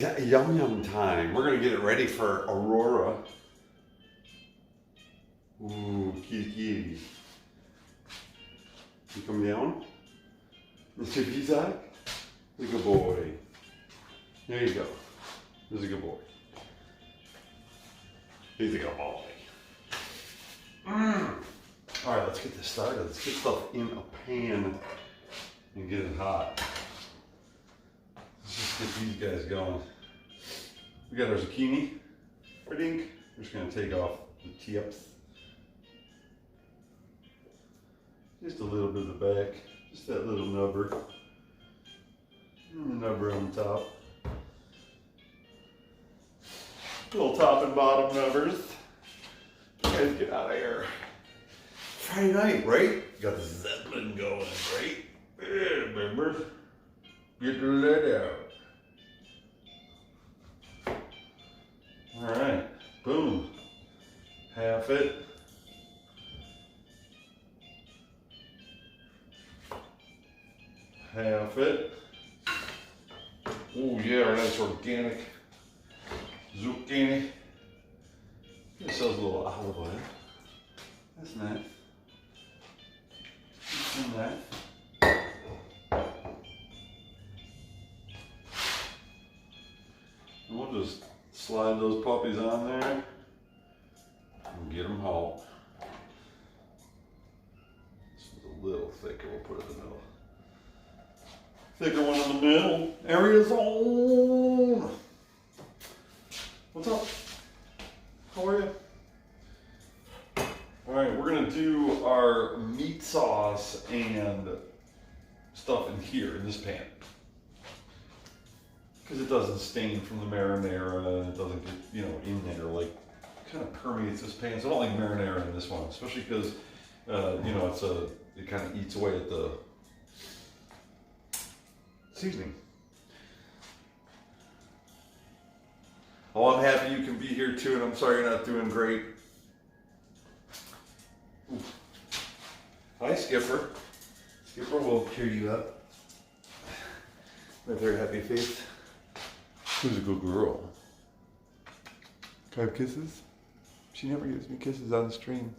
Yum yum time. We're gonna get it ready for Aurora. Ooh, kitty kitty. You come down? Mr. Pizak? He's a good boy. There you go. He's a good boy. He's a good boy. Alright, let's get this started. Let's get stuff in a pan and get it hot. Let's just get these guys going. We got our zucchini. We're just going to take off the tips. Just a little bit of the back. Just that little nubber. And the nubber on the top. Little top and bottom nubbers. You guys get out of here. Friday night, right? Got the Zeppelin going, right? Yeah, remember? Get the lid out. Alright, boom. Half it. Half it. Oh yeah, nice organic zucchini. It sells a little olive oil. That's nice. That's nice. And we'll just slide those puppies on there and get them hot. This is a little thicker, we'll put it in the middle. Thicker one in the middle. Area's on. What's up? How are you? Alright, we're going to do our meat sauce and stuff in here, in this pan. Because it doesn't stain from the marinara, it doesn't get, in there, like, kind of permeates this pan. So I don't like marinara in this one, especially because, it kind of eats away at the seasoning. Oh, I'm happy you can be here too, and I'm sorry you're not doing great. Ooh. Hi, Skipper. Skipper will cheer you up with her happy face. Who's a good girl? Can I have kisses? She never gives me kisses on the stream.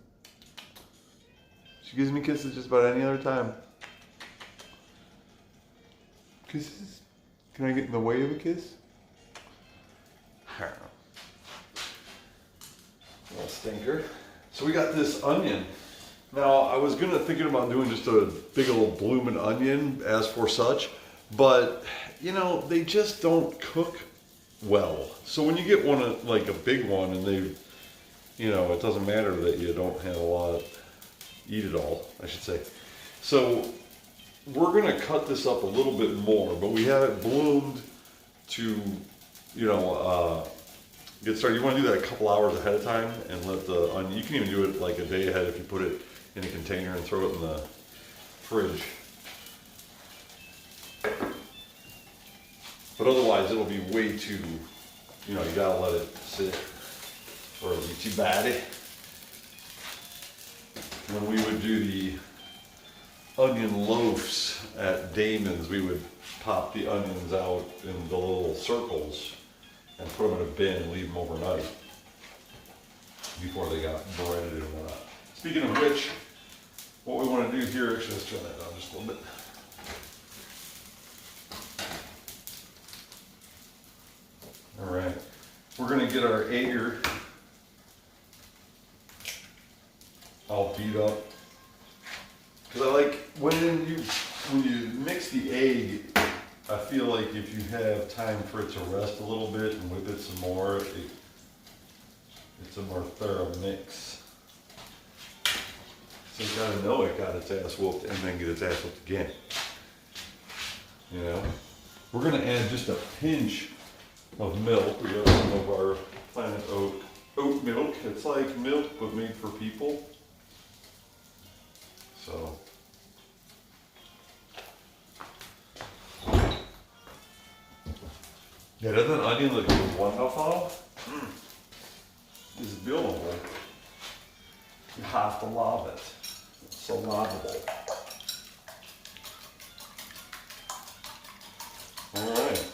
She gives me kisses just about any other time. Kisses? Can I get in the way of a kiss? Little stinker. So we got this onion. Now I was thinking about doing just a big old blooming onion as for such, but they just don't cook well. So when you get one like a big one and they, it doesn't matter that you don't have a lot, eat it all, I should say. So we're gonna cut this up a little bit more, but we have it bloomed to, get started. You want to do that a couple hours ahead of time and let the onion, you can even do it like a day ahead if you put it in a container and throw it in the fridge. But otherwise it'll be way too, you gotta let it sit or it'll be too bad. When we would do the onion loafs at Damon's, we would pop the onions out in the little circles and put them in a bin and leave them overnight before they got breaded and whatnot. Speaking of which, what we want to do here, actually let's turn that down just a little bit. Alright, we're going to get our egg all beat up. Because I like when you mix the egg, I feel like if you have time for it to rest a little bit and whip it some more, it's a more thorough mix. So you gotta know it got its ass whooped and then get its ass whooped again. We're gonna add just a pinch of milk. We got some of our Planet oat milk. It's like milk but made for people. So. Yeah, doesn't an onion look wonderful? It's beautiful. You have to love it. It's so lovable. Alright.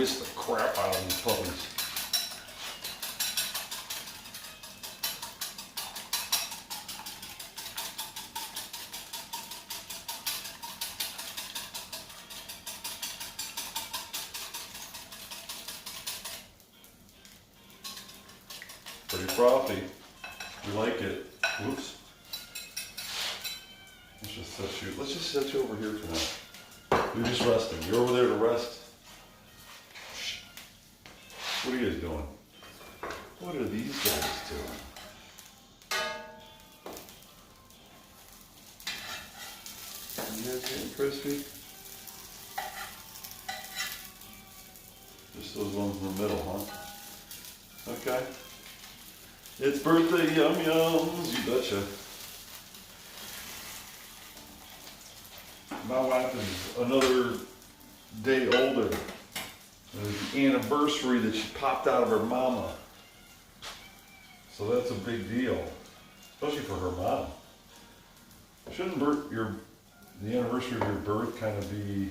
whisk the crap out of these puppies. Pretty frothy. We like it. Whoops. Let's just set you over here for now. You're just resting. You're over there to rest. Shh. What are you guys doing? What are these guys doing? You guys getting crispy? Just those ones in the middle, huh? Okay. It's birthday yum yums, you betcha. My wife is another day older. It was the anniversary that she popped out of her mama. So that's a big deal, especially for her mom. Shouldn't the anniversary of your birth kind of be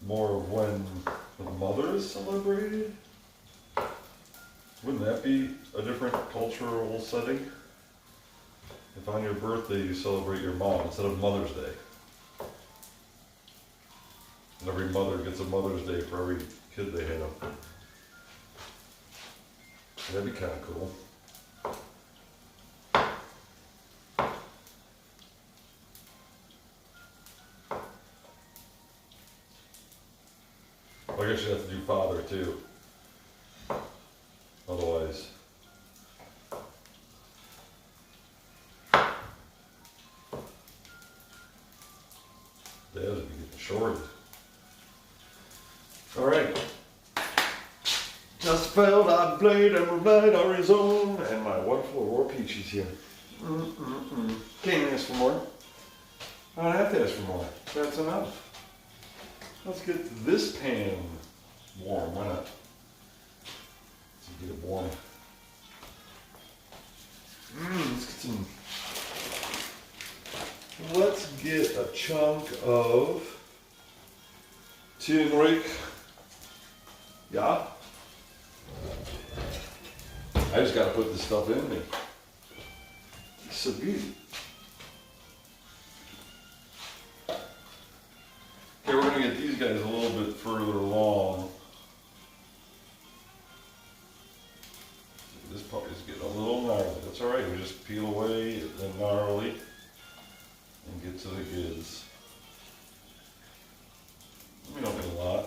more of when the mother is celebrated? Wouldn't that be a different cultural setting? If on your birthday you celebrate your mom instead of Mother's Day. And every mother gets a Mother's Day for every kid they have. That'd be kind of cool. Well, I guess you have to do father too. Otherwise. Dads would be getting shorted. Alright. Just felt I played and right Arizona. And my wonderful Aurora Peaches here. Can't ask for more. I don't have to ask for more. That's enough. Let's get this pan warm. Why not? Let's get it warm. Let's get some. Let's get a chunk of turmeric. Yeah. I just gotta put this stuff in me. It's so good. Okay, we're gonna get these guys a little bit further along. This puppy's getting a little gnarly. That's alright, we just peel away the gnarly and get to the goods. We don't get a lot.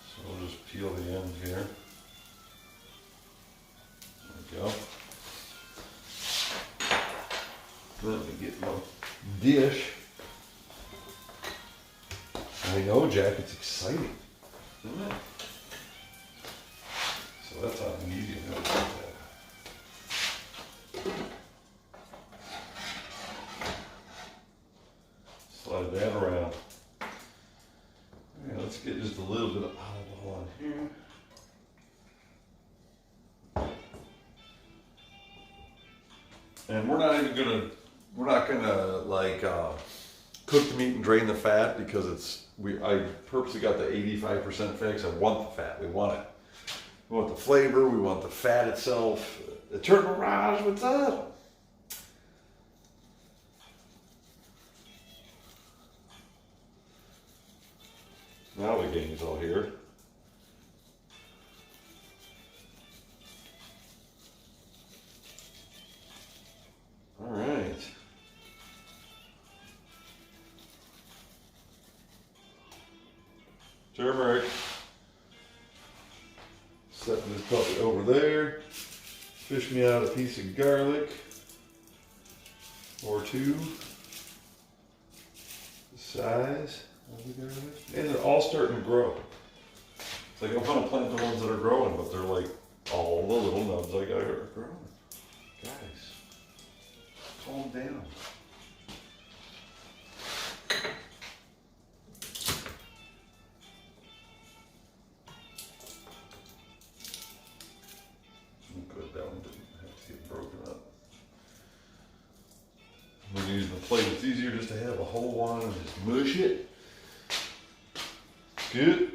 So we'll just peel the end here. There we go. Let me get my dish. I know, Jack, it's exciting, isn't it? So that's how easy it is. Slide that around. Okay, let's get just a little bit of olive oil on here. And we're not gonna like cook the meat and drain the fat because I purposely got the 85% fat because I want the fat. We want it. We want the flavor. We want the fat itself. The turtle Raj, what's up? Now the gang's all here. All right. Turmeric. Setting this puppy over there. Fish me out a piece of garlic or two. The size of the garlic. And they're all starting to grow. It's like I'm trying to plant the ones that are growing, but they're like all the little nubs I got are growing. Guys, calm down. Good, that one didn't have to get broken up. When using the plate, it's easier just to have a whole one and just mush it. good.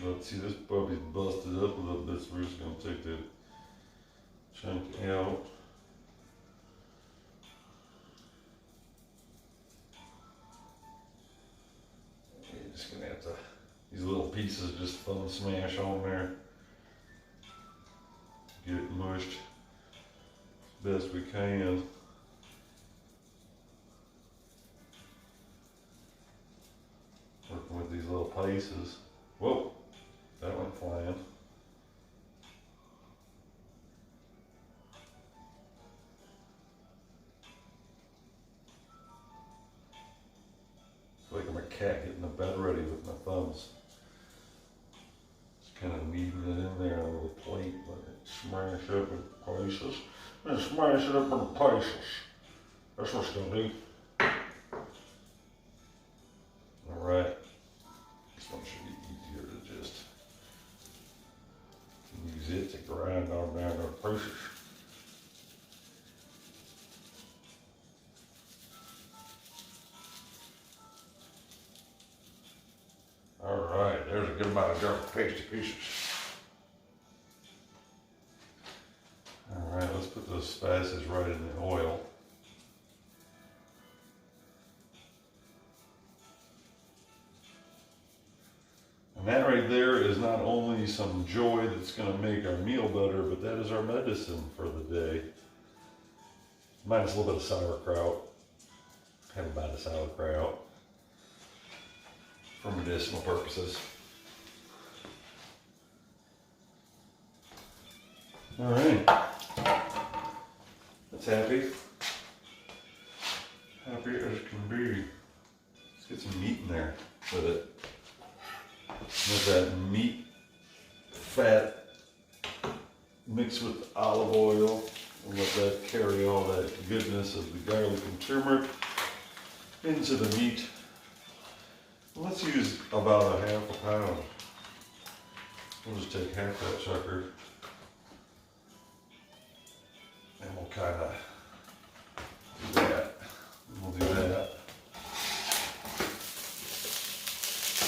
Let's see, this puppy's busted up a little bit, so we're just going to take the chunk out. You're just going to have to, these little pieces, just thumb smash on there. Get it mushed as best we can. Working with these little pieces. Whoa, that went flying. It's like I'm a cat getting the bed ready with my thumbs. Just kind of kneading it in there on a little plate, let it smash up in places. And smash it up in places. That's what it's going to do. Alright. This one should be easier to just use it to grind on down to pieces. Alright, there's a good amount of dark pasty pieces. Alright, let's put those spices right in the oil. And that right there is not only some joy that's going to make our meal better, but that is our medicine for the day. Minus a little bit of sauerkraut. Have a bite of sauerkraut for medicinal purposes. All right. That's happy. Happy as can be. Let's get some meat in there with it. With that meat fat mixed with olive oil, and let that carry all that goodness of the garlic and turmeric into the meat. Let's use about a half a pound. We'll just take half that sucker and we'll kind of do that. We'll do that.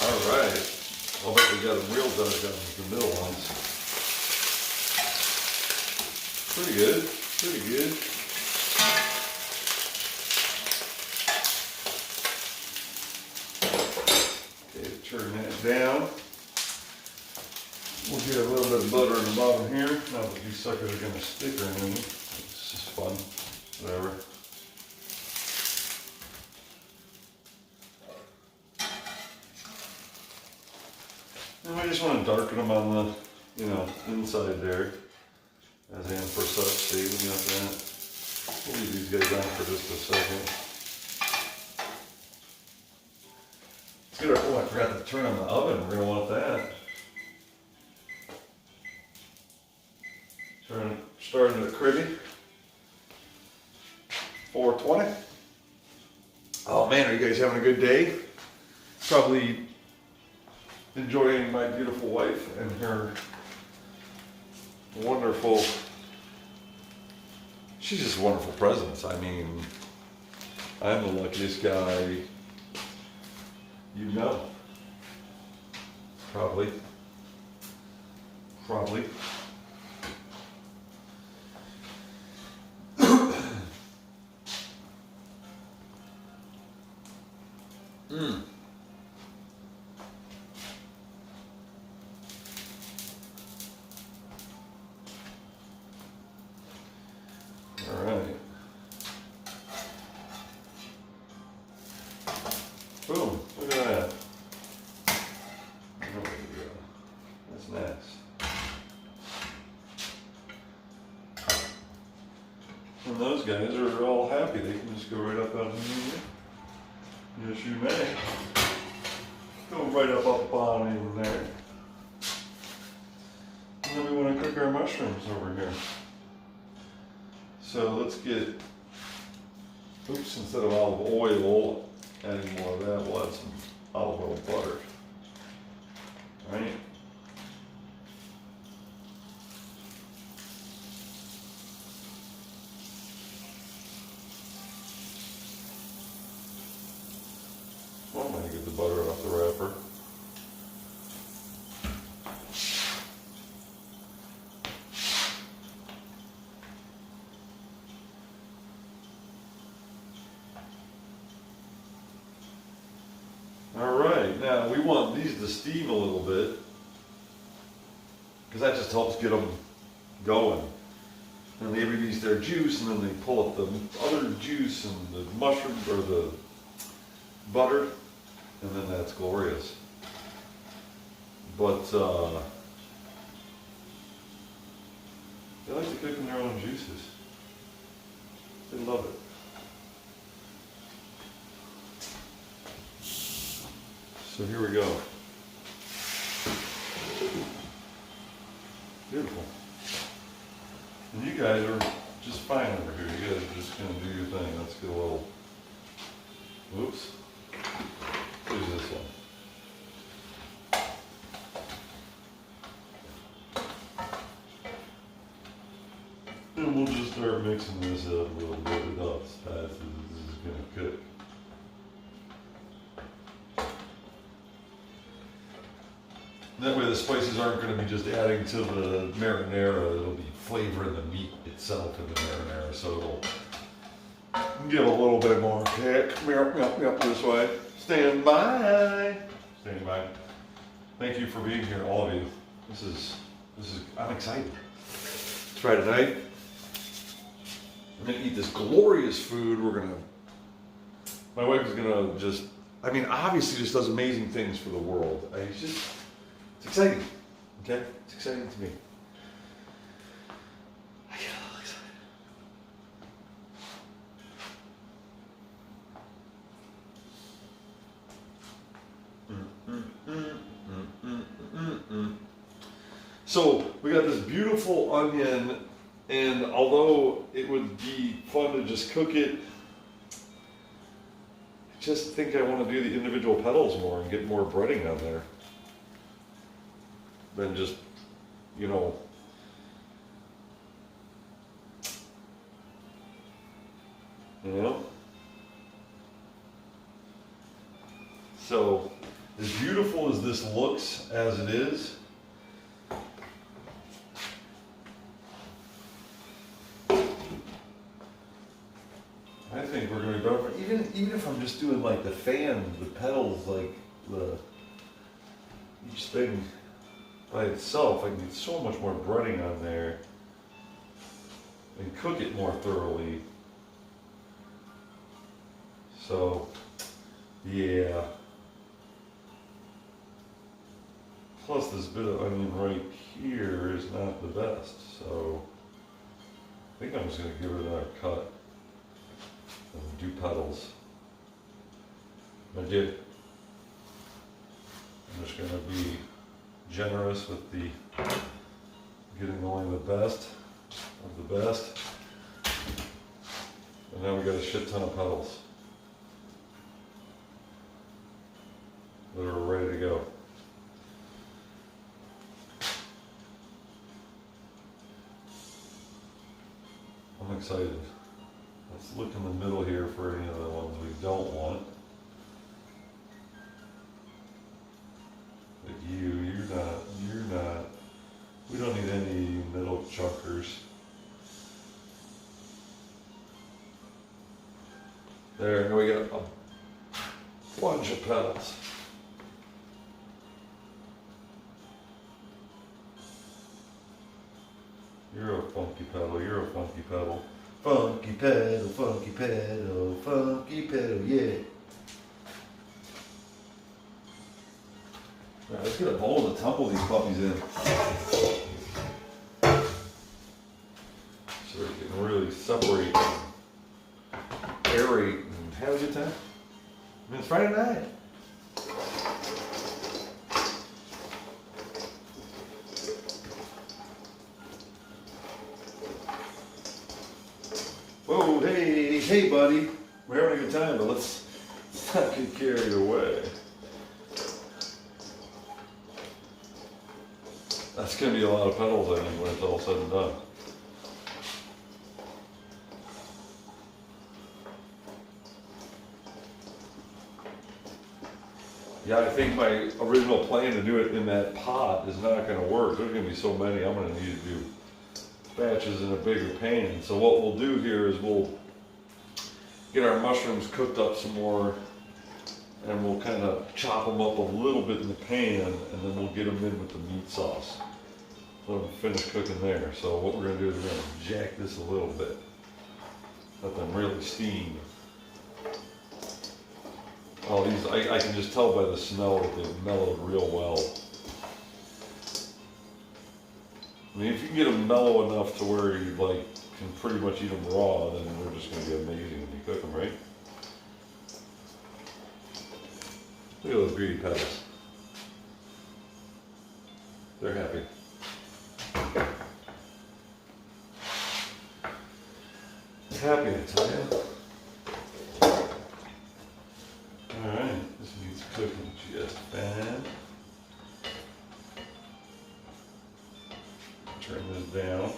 All right. I'll bet we got them real done down with the middle ones. Pretty good, pretty good. Okay, turn that down. We'll get a little bit of butter in the bottom here. Not that these suckers are going to stick or anything. It's just fun, whatever. And I just want to darken them on the, inside there. As in for such, see, we got that. We'll leave these guys on for just a second. Let's get our, I forgot to turn on the oven. We're going to want that. Starting at cribby. 420. Oh man, are you guys having a good day? Probably enjoying my beautiful wife and her wonderful, she's just a wonderful presence. I mean, I'm the luckiest guy you know. Probably. All right. Boom, look at that. There we go. That's nice. And those guys are all happy. They can just go right up out of here. Yes, you may. Go right up on in there. And then we want to cook our mushrooms over here. So let's get, oops, instead of olive oil, adding more of that, we'll add some olive oil butter. All right. Right, now we want these to steam a little bit because that just helps get them going. And they release their juice and then they pull up the other juice and the mushroom or the butter, and then that's glorious. But they like to cook in their own juices. They love it. So here we go. Beautiful. And you guys are just fine over here. You guys are just gonna do your thing. Let's get a little, whoops. Who's this one? And we'll just start mixing this up a little bit with us as fast as this is gonna cook. That way the spices aren't going to be just adding to the marinara, it'll be flavoring the meat itself in the marinara, so it'll give a little bit more kick. Yep, this way. Stand by. Stand by. Thank you for being here, all of you. This is, I'm excited. It's Friday night. I'm going to eat this glorious food. My wife is going to just, I mean, obviously just does amazing things for the world. It's exciting, okay? It's exciting to me. I get a little excited. So we got this beautiful onion, and although it would be fun to just cook it, I just think I want to do the individual petals more and get more breading on there than just, you know, So, as beautiful as this looks as it is, I think we're going to be better. Even if I'm just doing like the fan, the petals, like each thing by itself, I can get so much more breading on there and cook it more thoroughly. So, yeah. Plus this bit of onion right here is not the best, so I think I'm just going to give it another cut and do petals. I did. I'm just going to be generous with the getting only the best of the best. And now we got a shit ton of petals that are ready to go. I'm excited. Let's look in the middle here for any of the ones we don't want. Like you're not. We don't need any middle chunkers. There, now we got a bunch of petals. You're a funky petal, you're a funky petal. Funky petal, funky petal, funky petal, yeah. Alright, let's get a bowl to tumble these puppies in. So we can really separate and aerate and have a good time. I mean, it's Friday night. Whoa, hey buddy, we're having a good time, but let's not get carried away. That's going to be a lot of petals, I think, when it's all said and done. Yeah, I think my original plan to do it in that pot is not going to work. There's going to be so many, I'm going to need to do batches in a bigger pan. So what we'll do here is we'll get our mushrooms cooked up some more and we'll kind of chop them up a little bit in the pan, and then we'll get them in with the meat sauce. Let them finish cooking there. So what we're gonna do is we're gonna jack this a little bit. Let them really steam. Oh, these, I can just tell by the smell that they've mellowed real well. I mean, if you can get them mellow enough to where you like can pretty much eat them raw, then they're just going to be amazing when you cook them, right? Look at those beauty petals. They're happy. Happy, I tell you. Alright, this needs cooking just fine. Turn this down.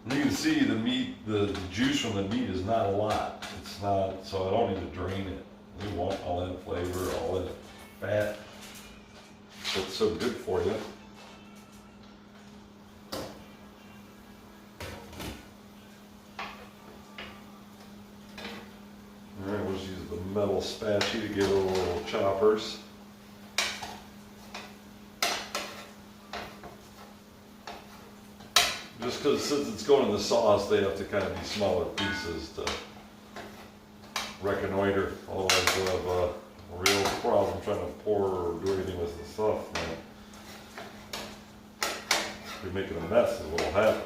And you can see the meat, the juice from the meat is not a lot. It's not, so I don't need to drain it. We want all that flavor, all that fat. It's so good for you. Alright, we'll just use the metal spatula to get our little choppers. Just because since it's going in the sauce, they have to kind of be smaller pieces to reconnoiter. Otherwise we'll have a real problem trying to pour or do anything with the stuff, man. If you're making a mess, is what will happen.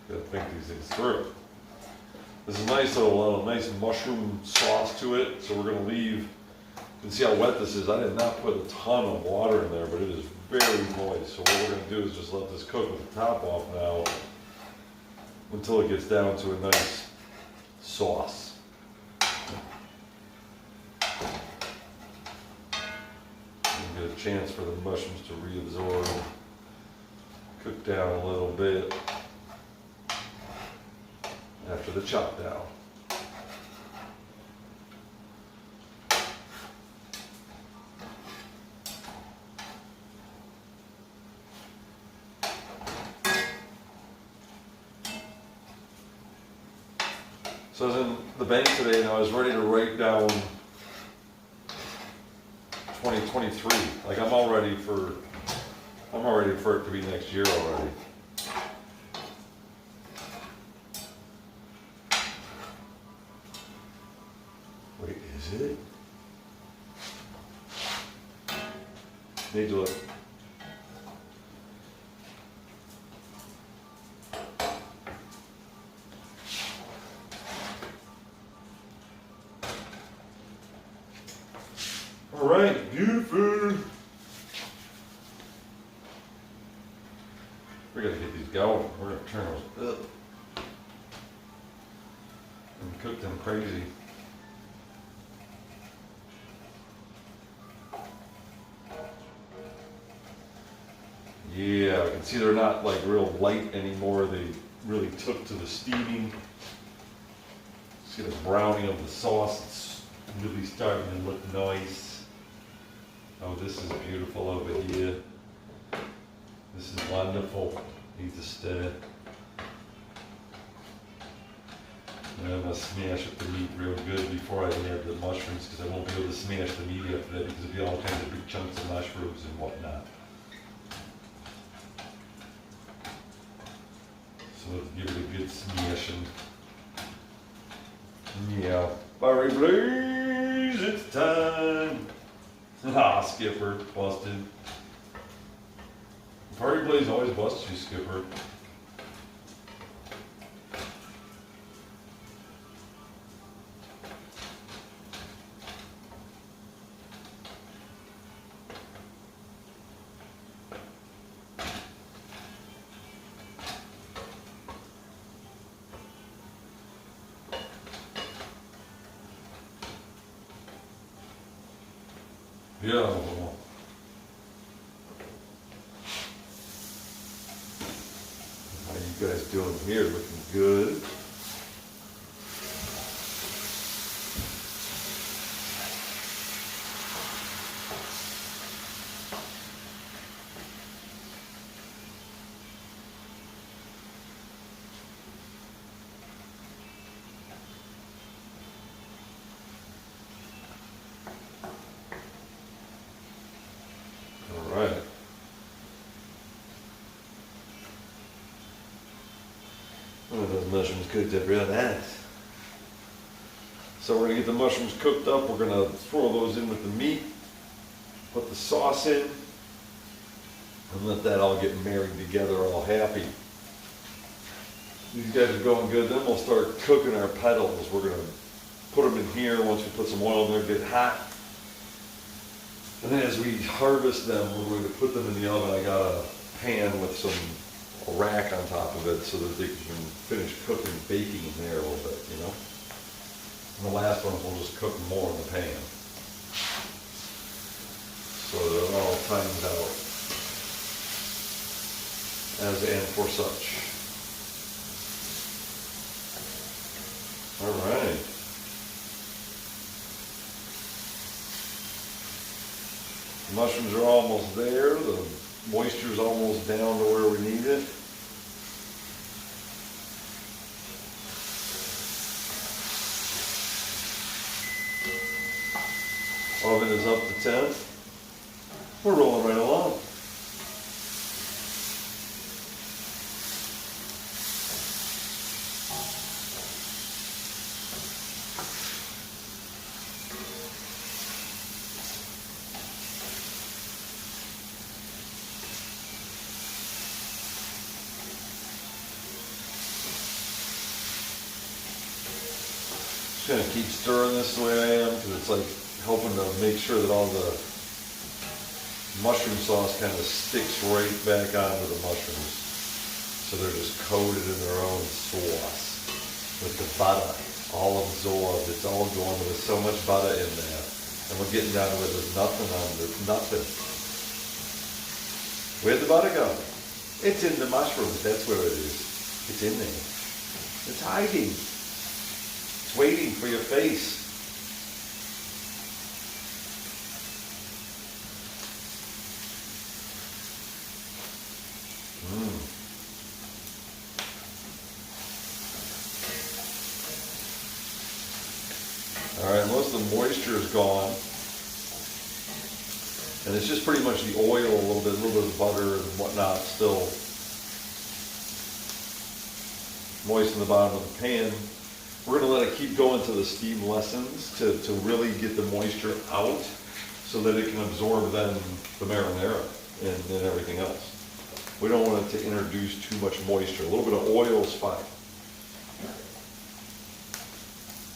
Gotta think these things through. This is nice, though, a nice mushroom sauce to it. So we're gonna leave. You can see how wet this is. I did not put a ton of water in there, but it is very moist. So what we're gonna do is just let this cook with the top off now until it gets down to a nice sauce. And get a chance for the mushrooms to reabsorb, cook down a little bit after the chop down. So I was in the bank today and I was ready to write down 2023. Like I'm all ready for it to be next year already. Wait, is it? Need to look. All right, beautiful. We're gonna get these going. We're gonna turn those up and cook them crazy. Yeah, I can see they're not like real light anymore. They really took to the steaming. See the browning of the sauce. It's really starting to look nice. Oh, this is beautiful over here. This is wonderful. Need to stir. And I'm going to smash up the meat real good before I add the mushrooms, because I won't be able to smash the meat after that because it'll be all kinds of big chunks of mushrooms and whatnot. So let's give it a good smashing. Yeah. Barry Blaze, it's time. Ah, Skipper, busted. Party Blaze always busts you, Skipper. Yeah. How you guys doing here? Looking good. Oh, those mushrooms cooked up real nice. So we're gonna get the mushrooms cooked up. We're gonna throw those in with the meat, put the sauce in, and let that all get married together all happy. These guys are going good. Then we'll start cooking our petals. We're gonna put them in here. Once we put some oil in there, get hot. And then as we harvest them, we're going to put them in the oven. I got a pan with a rack on top of it so that they can finish cooking, baking in there a little bit, you know. And the last ones we'll just cook more in the pan. So they're all timed out as and for such. All right. The mushrooms are almost there. The moisture's almost down to where we need it. Oven is up to 10. We're rolling right along. Just gonna keep stirring this the way I am because it's like helping to make sure that all the mushroom sauce kind of sticks right back onto the mushrooms. So they're just coated in their own sauce with the butter, all absorbed. It's all going with so much butter in there. And we're getting down to where there's nothing on there, nothing. Where'd the butter go? It's in the mushrooms, that's where it is. It's in there. It's hiding. It's waiting for your face. All right, most of the moisture is gone. And it's just pretty much the oil, a little bit of butter and whatnot still moist in the bottom of the pan. We're gonna let it keep going till the steam lessens to really get the moisture out so that it can absorb then the marinara and everything else. We don't want it to introduce too much moisture. A little bit of oil is fine.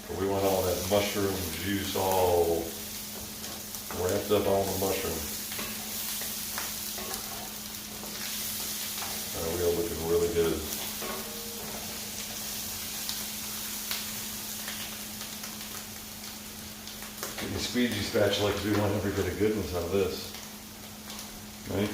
But we want all that mushroom juice all wrapped up on the mushroom. We are looking really good. Get your squeegee spatula because we want every bit of goodness out of this. Right?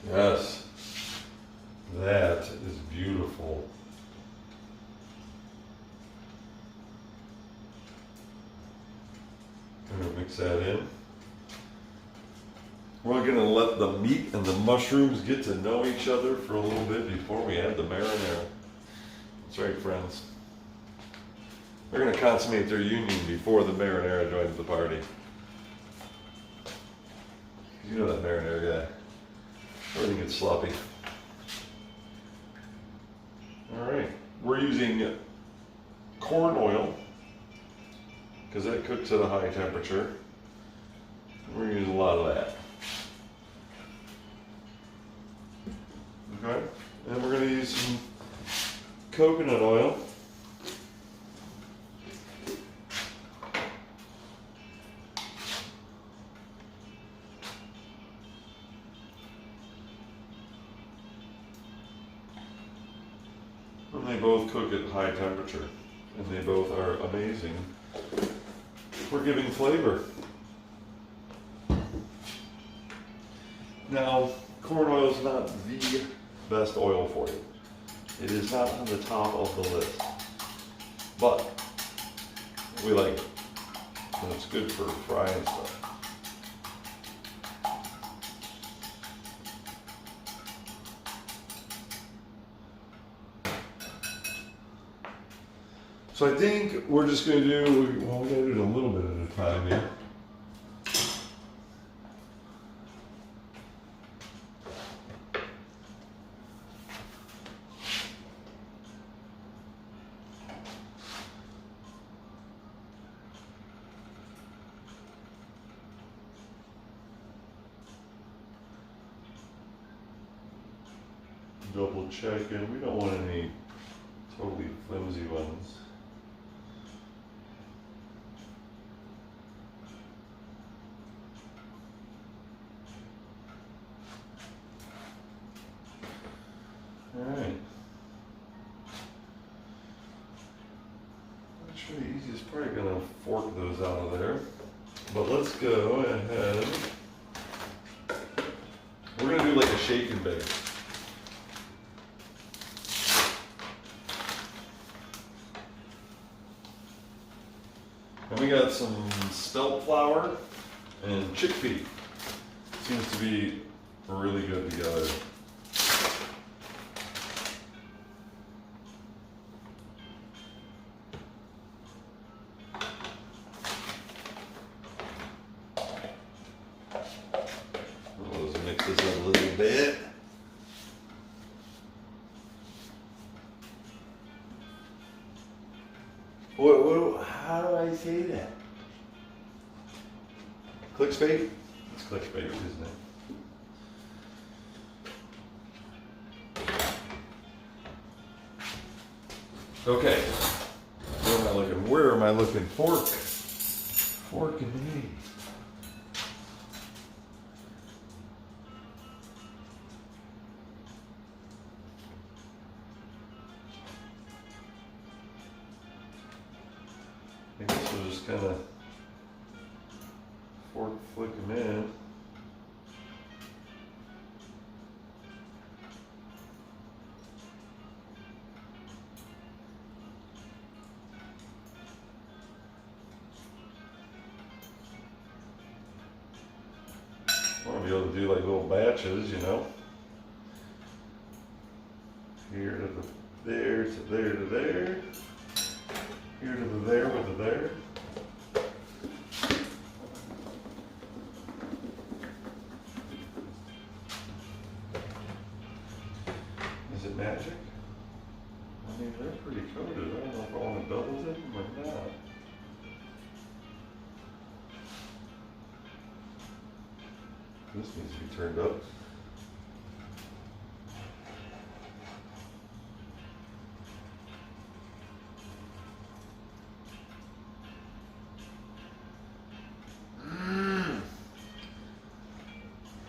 Yes, that is beautiful. I'm going to mix that in. We're going to let the meat and the mushrooms get to know each other for a little bit before we add the marinara. That's right, friends. They're going to consummate their union before the marinara joins the party. You know that marinara guy. Everything gets sloppy. All right, we're using corn oil because that cooks at a high temperature. We're gonna use a lot of that. Okay, and we're gonna use some coconut oil. And they both cook at high temperature, and they both are amazing for giving flavor. Now, corn oil is not the best oil for you. It is not on the top of the list. but we like it. And it's good for frying stuff. So I think we're just going to do, well, we're going to do it a little bit at a time here. Double checking, we don't want any totally flimsy ones. Alright. Not sure the easiest, probably gonna fork those out of there. But let's go ahead. We're gonna do like a shake and bake. And we got some spelt flour and chickpea. Seems to be really good together. Let's mix this up a little bit. How do I say that? Clickbait? It's clickbait, isn't it? Okay. Where am I looking? Where am I looking? Fork. Fork and me. I guess we'll just kind of fork flick them in. I want to be able to do like little batches, you know. Here to the there to there to there. Here to the there with the there. Is it magic? I mean, they're pretty coated. I don't know if I want to double dip them or not. This needs to be turned up.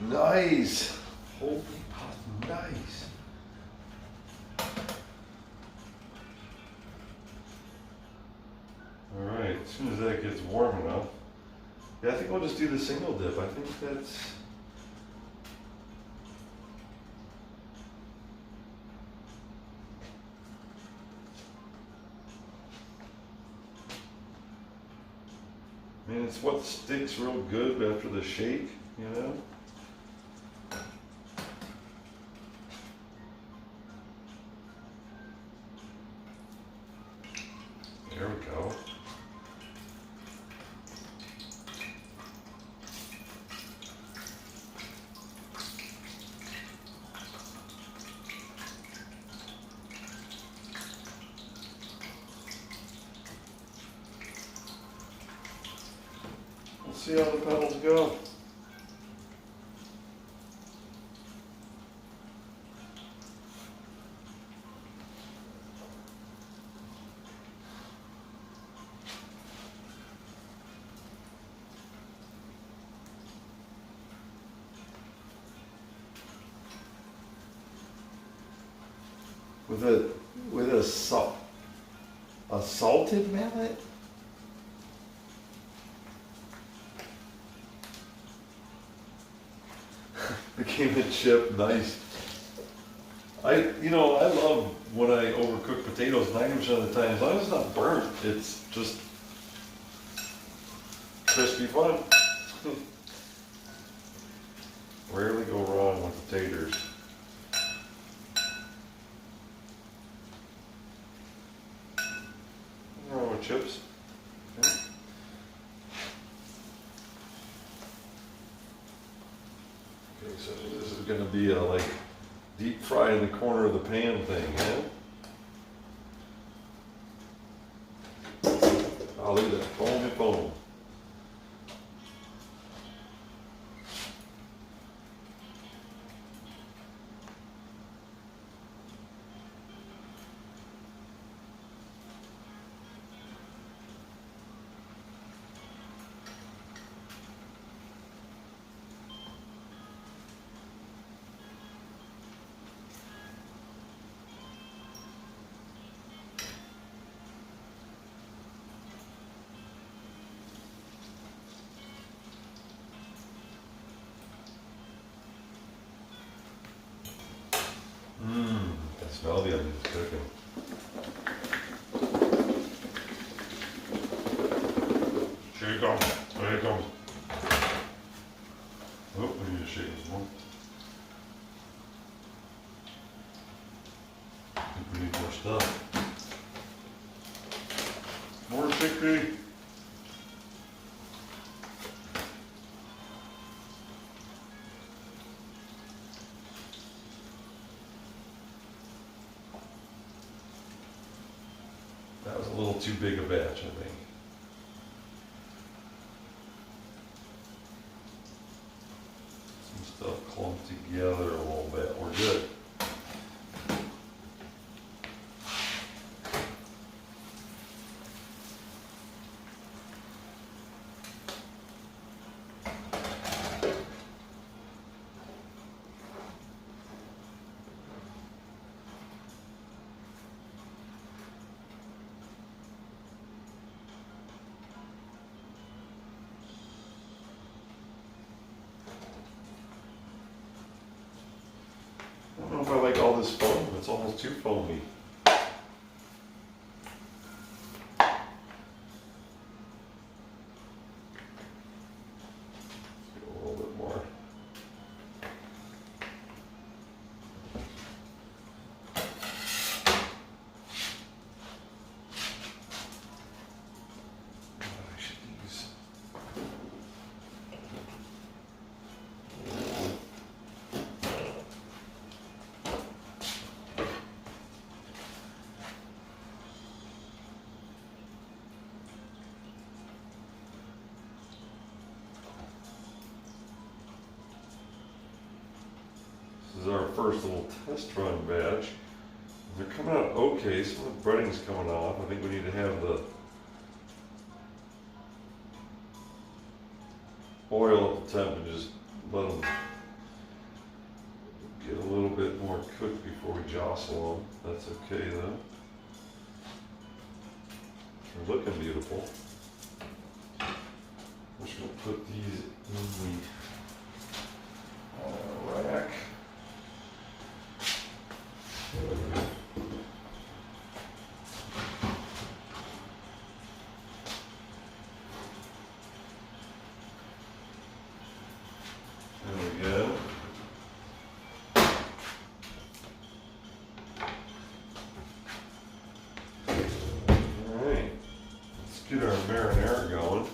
Nice. Holy pot, nice. All right, as soon as that gets warm enough, yeah, I think we'll just do the single dip. I think that's. I mean, it's what sticks real good after the shake, you know? There we go. Let's see how the petals go. With a salted mallet? Became a chip, nice. I love when I overcook potatoes 90% of the time. As long as it's not burnt, it's just crispy fun. Rarely go wrong with taters. Nothing wrong with chips. Okay. Okay, so this is going to be a like deep fry in the corner of the pan thing, yeah? Oh, look at that, foamy foam. I smell the onions cooking. Here you go. There you go. Oh, we need to shake this more. I think we need more stuff. More chickpea. That was a little too big a batch, I think. Some stuff clumped together a little bit. We're good. I don't know if I like all this foam. It's almost too foamy. A little bit more. I should use. This is our first little test run batch. They're coming out okay. Some of the breading's coming off. I think we need to have the oil at the temp and just let them get a little bit more cooked before we jostle them. That's okay though. They're looking beautiful. I'm just going to put these in the rack. There we go. All right, let's get our marinara going.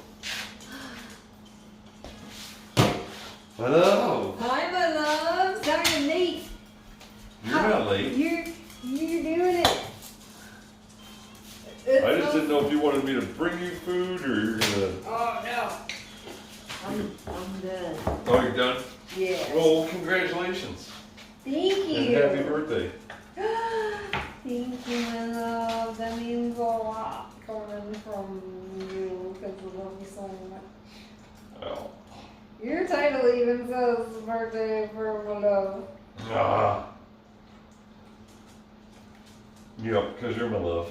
Hello. Hi, my love. Sorry I'm late. You're not late. You're doing it. I just didn't know if you wanted me to bring you food or you're gonna. Oh no. I'm done. Oh, you're done? Yeah. Well, congratulations. Thank you. And happy birthday. Thank you, my love. That means a lot coming from you because I love you so much. Well. Your title even says birthday for my love. Ah. Yep, because you're my love.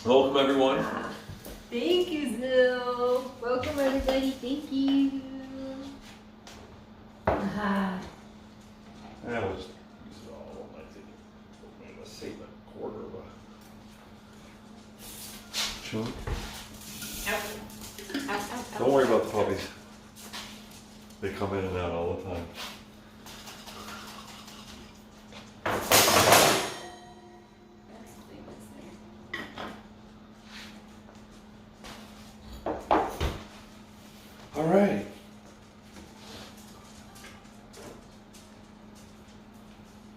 Welcome, everyone. Thank you, Zill. Welcome, everybody. Thank you. That was use it all chunk. Ow. Ow, ow, ow. Don't worry about the puppies. They come in and out all the time. All right.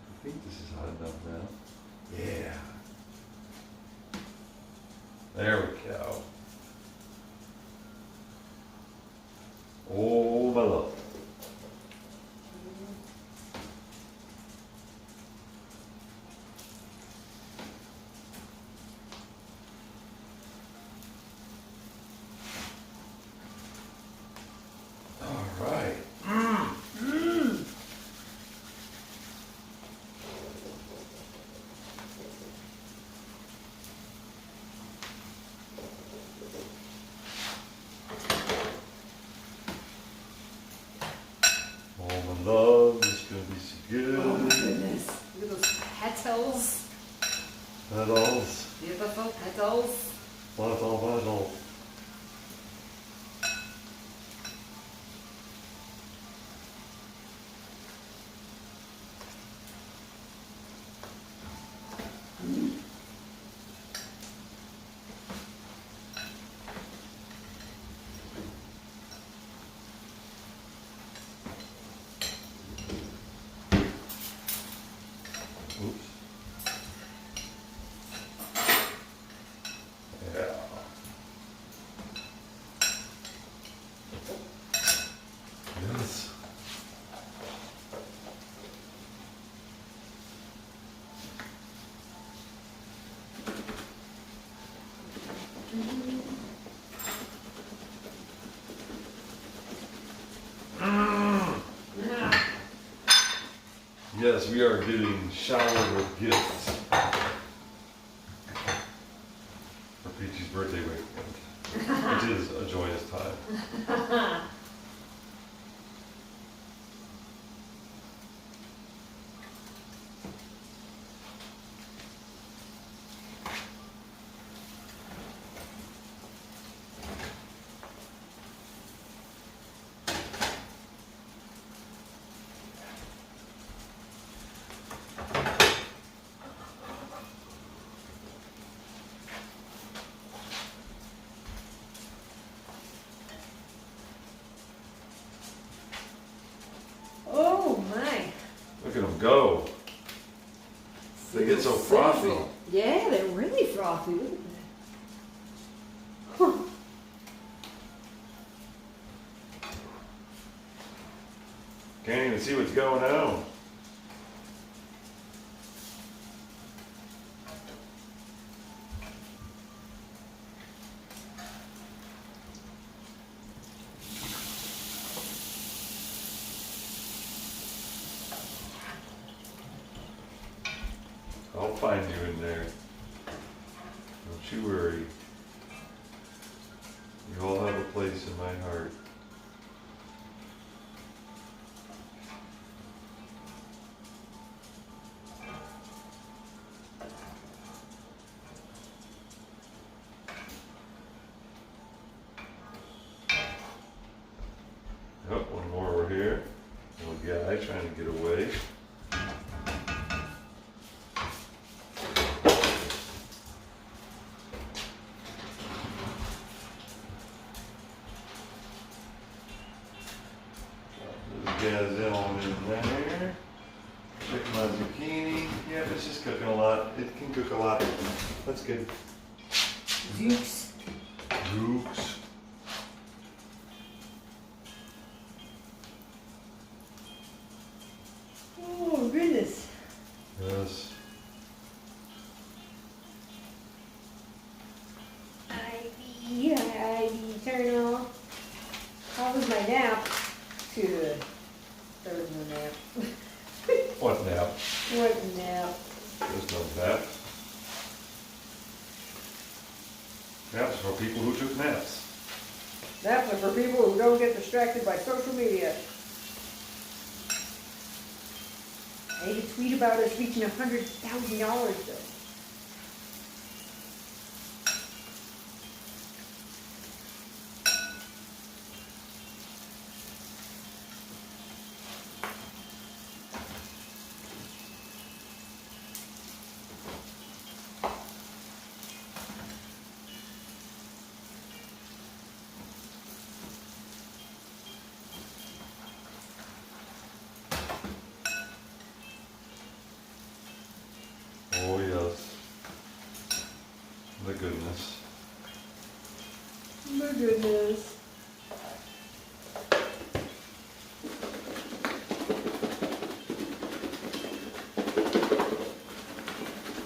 I think this is hot enough now. Yeah. There we go. Oh, my love. All right. Oh, my love, it's gonna be so good. Oh my goodness. Look at those petals. Petals. Beautiful petals. Petals. Oops. Yeah. Yes. Yes, we are getting showered with gifts for Peachy's birthday weekend, which is a joyous time. Oh my. Look at them go. They get so frothy. Yeah, they're really frothy. Look at that. Huh. Can't even see what's going on. I'll find you in there. Don't you worry. You all have a place in my heart. Oh, one more over here. Little guy trying to get away. Gazelle in there. Check my zucchini. Yeah, it's just cooking a lot. It can cook a lot. That's good. Dukes. Dukes. Oh goodness. Yes. IV, turn off. How was my nap? Good. There was no nap. What nap? What nap? There's no nap. Naps for people who took naps. Naps are for people who don't get distracted by social media. I made a tweet about us reaching $100,000 though. the goodness. My goodness.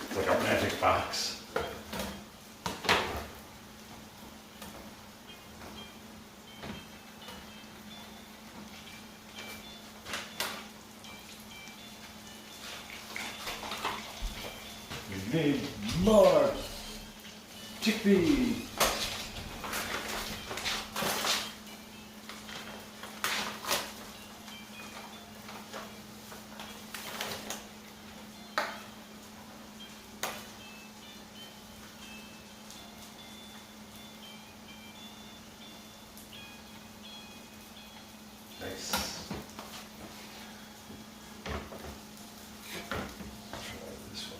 It's like a magic box. We need more chickpea. Nice. Try this one.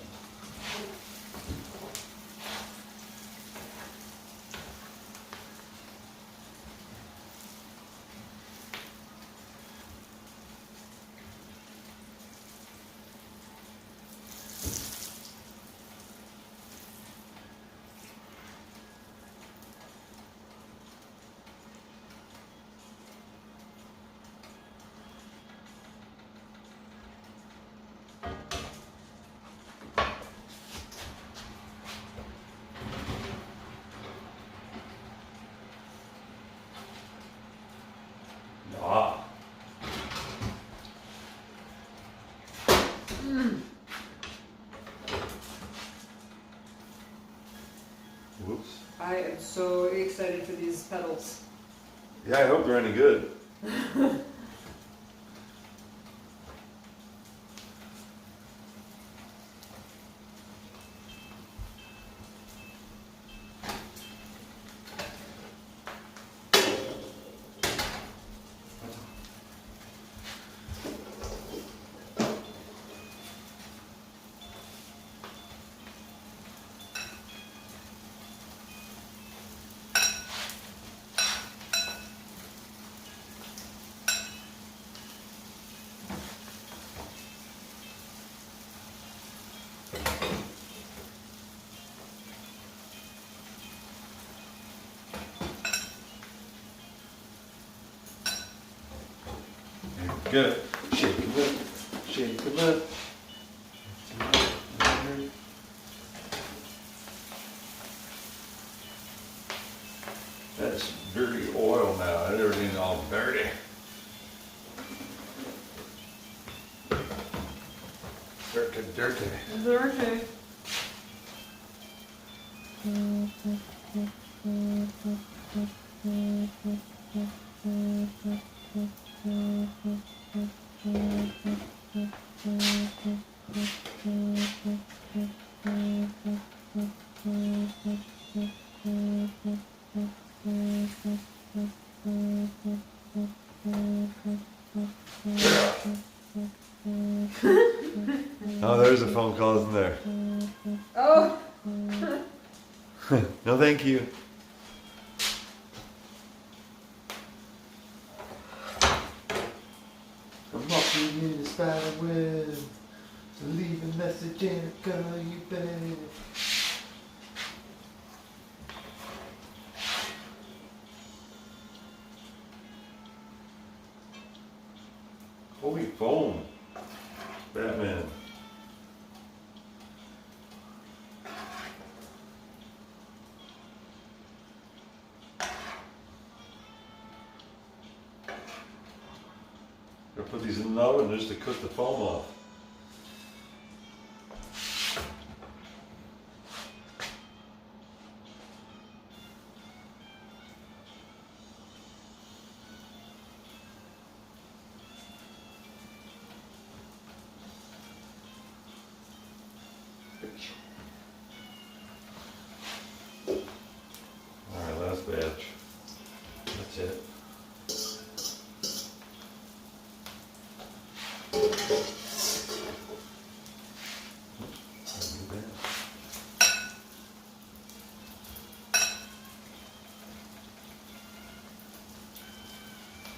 Ah. Whoops. I am so excited for these petals. Yeah, I hope they're any good. Good. Shake them up. Shake them up. That's dirty oil now. Everything's all dirty. Dirty, dirty. Dirty. Oh, there's a phone call, isn't there? Oh. No, thank you. I'm walking in the spider web, so leave a message and I'll call you back. Holy foam, Batman. Gonna put these in the oven just to cook the foam off. Alright, last batch. That's it.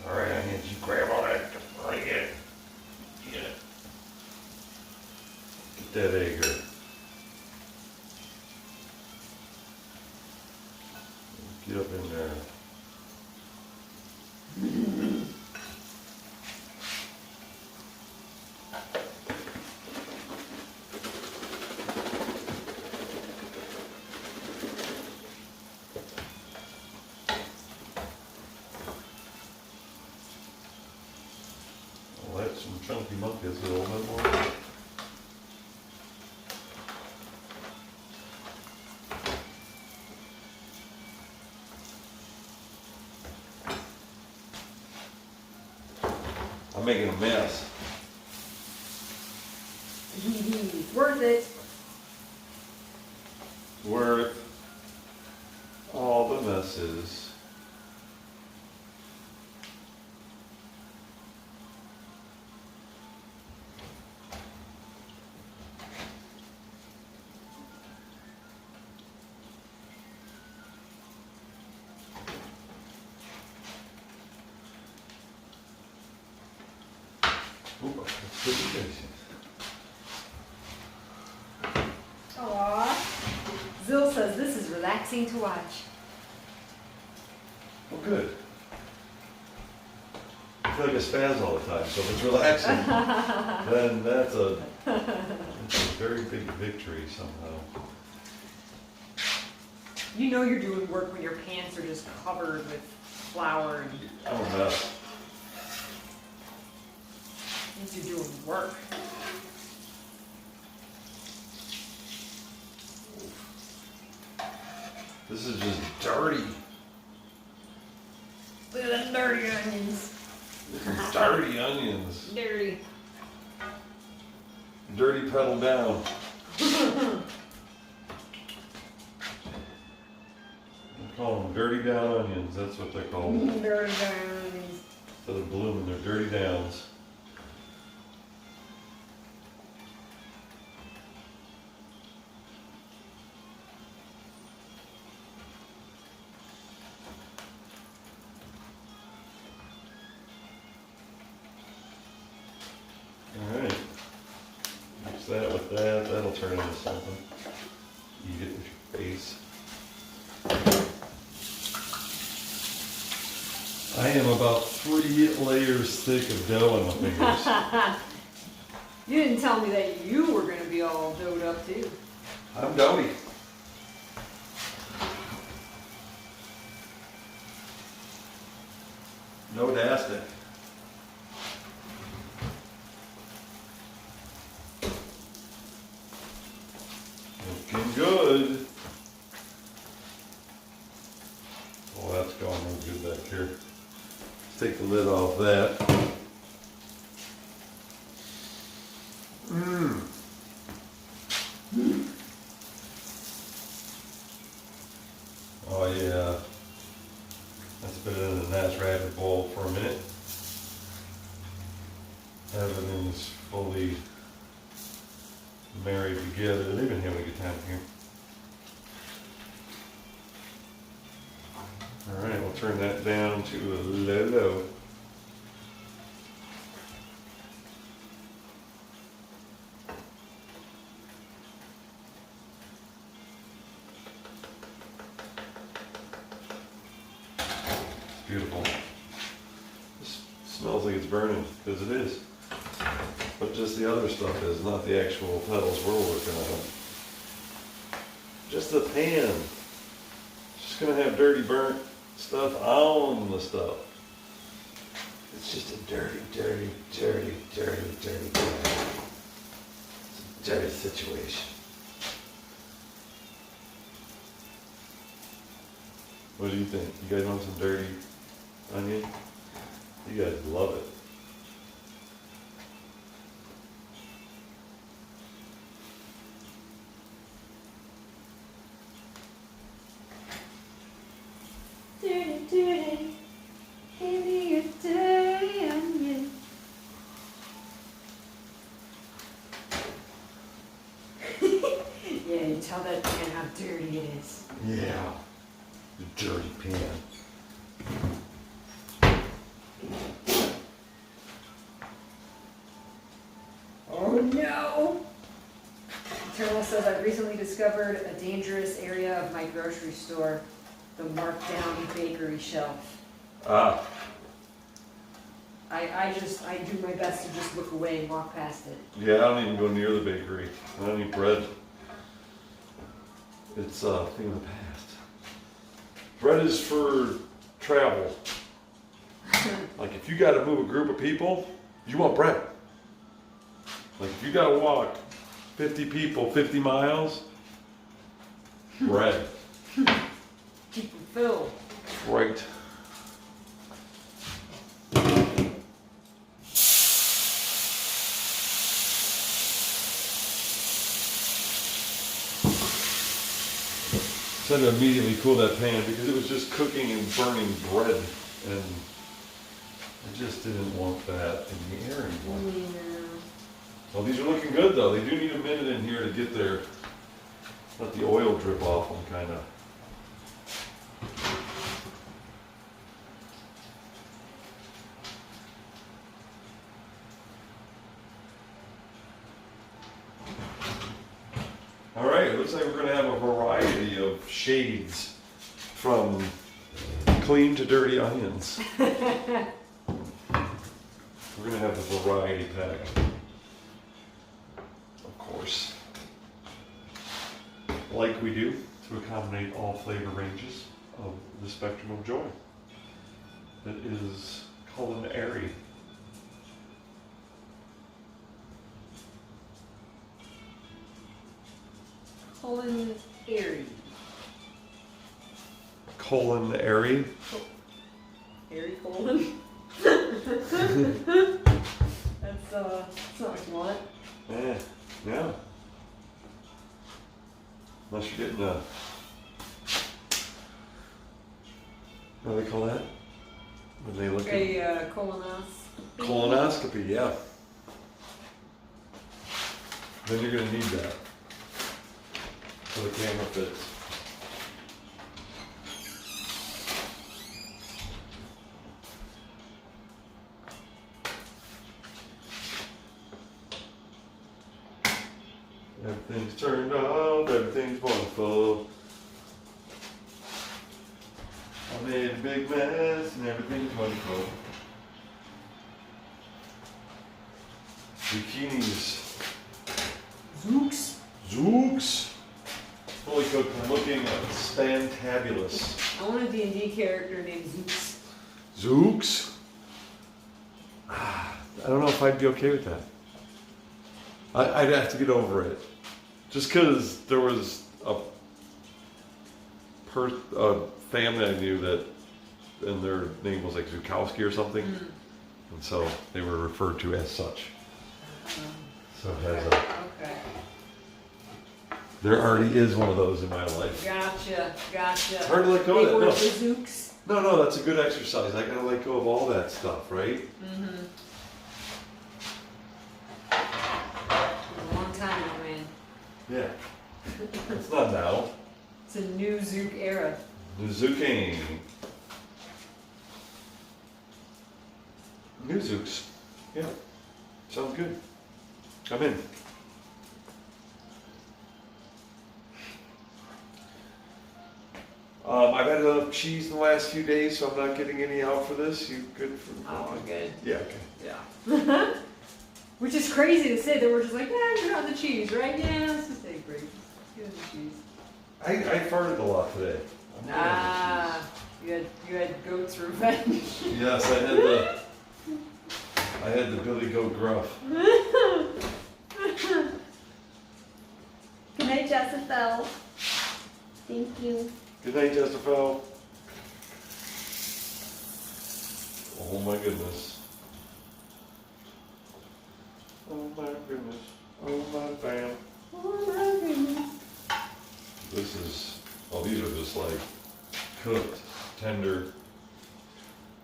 Alright, I need you to grab all that. Right, get it. Get it. Get that egg. Get up in there. I'll let some chunky monkeys a little bit more. I'm making a mess. Worth it. Worth all the messes. Ooh, that's good indication. Aww. Zill says this is relaxing to watch. Well, good. I feel like I spaz all the time, so if it's relaxing, then that's a very big victory somehow. You know you're doing work when your pants are just covered with flour and I'm a mess. means you're doing work. This is just dirty. Look at them dirty onions. Dirty onions. Dirty. Dirty pedal down. I call them dirty down onions. That's what they're called. Dirty onions. Instead of blooming, they're dirty downs. Alright. Mix that with that. That'll turn into something. Eat it with your face. I am about 3 layers thick of dough on my fingers. You didn't tell me that you were going to be all doughed up too. I'm doughy. No dastic. Looking good. Oh, that's going real good back here. Let's take the lid off that. Oh yeah. Let's put it in a nice rapid boil for a minute. Everything's fully married together. They've been having a good time here. Alright, we'll turn that down to a low. It's beautiful. This smells like it's burning, because it is. But just the other stuff is, not the actual petals we're working on. Just the pan. It's just gonna have dirty, burnt stuff on the stuff. It's just a dirty, dirty, dirty, dirty, dirty, dirty. It's a dirty situation. What do you think? You guys want some dirty onion? You guys love it. Dirty, dirty. Give me a dirty onion. Yeah, you tell that pan how dirty it is. Yeah. The dirty pan. Oh no! Eternal says, I've recently discovered a dangerous area of my grocery store. the marked down bakery shelf. Ah, I do my best to just look away and walk past it. yeah, I don't even go near the bakery. I don't eat bread. It's a thing of the past. Bread is for travel. Like if you gotta move a group of people, you want bread. Like if you gotta walk 50 people, 50 miles, bread. Keep them filled. Right. So I had to immediately cool that pan because it was just cooking and burning bread, and I just didn't want that in the air anymore. Yeah. Well, these are looking good though. They do need a minute in here to get there. Let the oil drip off them, kind of. All right, it looks like we're going to have a variety of shades from clean to dirty onions. We're going to have the variety pack, of course, like we do to accommodate all flavor ranges of the spectrum of joy that is culinary. Culinary. Culinary? Airy colon? That's not what you want. Yeah. Unless you're getting a, what do they call that? When they look at A colonoscopy. colonoscopy, yeah. Then you're gonna need that. So the camera fits. Everything's turned off, everything's wonderful. I made a big mess and everything's wonderful. Zucchinis. Zooks. Zooks. Fully cooked. I'm looking at Spantabulous. I want a D&D character named Zooks. Zooks? I don't know if I'd be okay with that. I'd have to get over it. Just because there was a family I knew that, and their name was like Zukowski or something. And so they were referred to as such. So it has a, Okay. there already is one of those in my life. Gotcha. It's hard to let go of that. Big No. word for Zooks. No, that's a good exercise. I gotta let go of all that stuff, right? Mm-hmm. A long time ago, man. Yeah. It's not now. It's a new Zook era. The zucchini. New Zooks. Yeah. Sounds good. I'm in. I've had enough cheese in the last few days, so I'm not getting any out for this. You good for? Oh, good. Yeah. Okay. Yeah. Which is crazy to say that we're just like, yeah, you're on the cheese, right? Yeah, let's just take a break. Get on the cheese. I farted a lot today. I'm good on You had goat's revenge. the cheese. Yes, I had the Billy Goat gruff. Good night, Jessica. Thank you. Good night, Jessica. Oh my goodness. Oh my goodness. Oh my fam. Oh my goodness. This is, these are just like cooked, tender.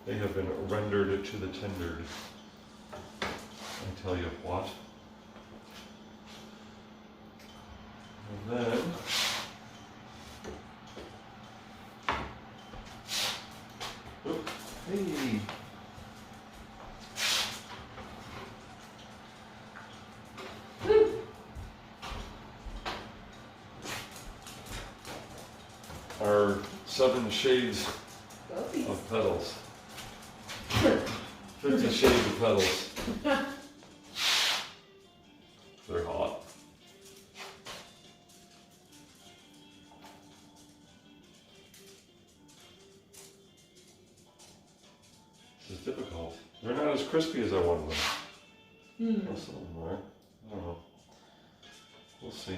They have been rendered to the tendered. I tell you what. And then, oop, hey. Our 7 shades Guppies. of petals. 50 shades of petals. They're hot. This is difficult. They're not as crispy as I wanted them. Well, some of them are. I don't know. We'll see.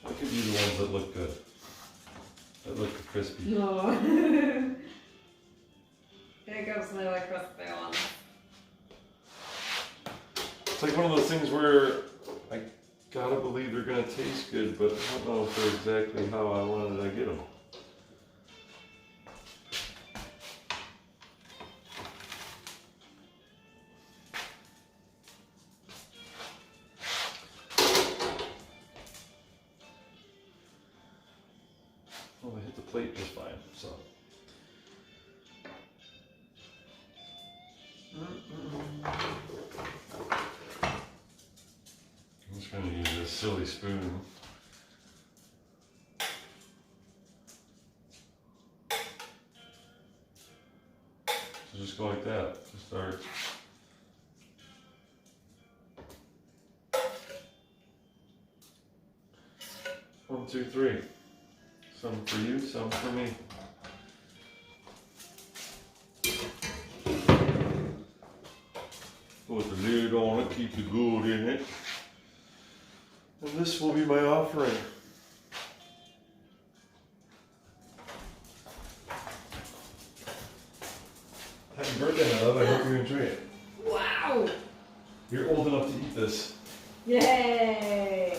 I could be the ones that look good. That look crispy. No. Hiccups, and I like crispy ones. It's like one of those things where I gotta believe they're gonna taste good, but I don't know if they're exactly how I wanted to get them. Well, they hit the plate just fine, so. I'm just gonna use this silly spoon. So just go like that to start. One, two, three. Some for you, some for me. Put the lid on it, keep the gold in it. And this will be my offering. Happy birthday, my love. I hope you enjoy it. Wow! You're old enough to eat this. Yay!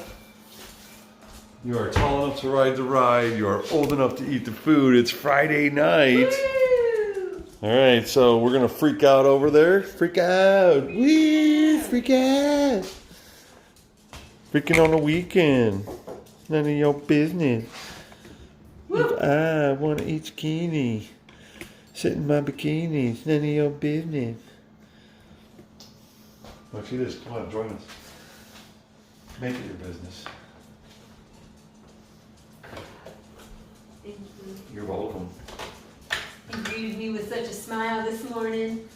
You are tall enough to ride the ride. You are old enough to eat the food. It's Friday night. Woo! Alright, so we're gonna freak out over there. Freak out. Wee! Freak out. Freaking on the weekend. None of your business. Woo! If I want to eat zucchini, sit in my bikini. It's none of your business. Oh, see this. Come on, join us. Make it your business. Thank you. You're welcome. You greeted me with such a smile this morning.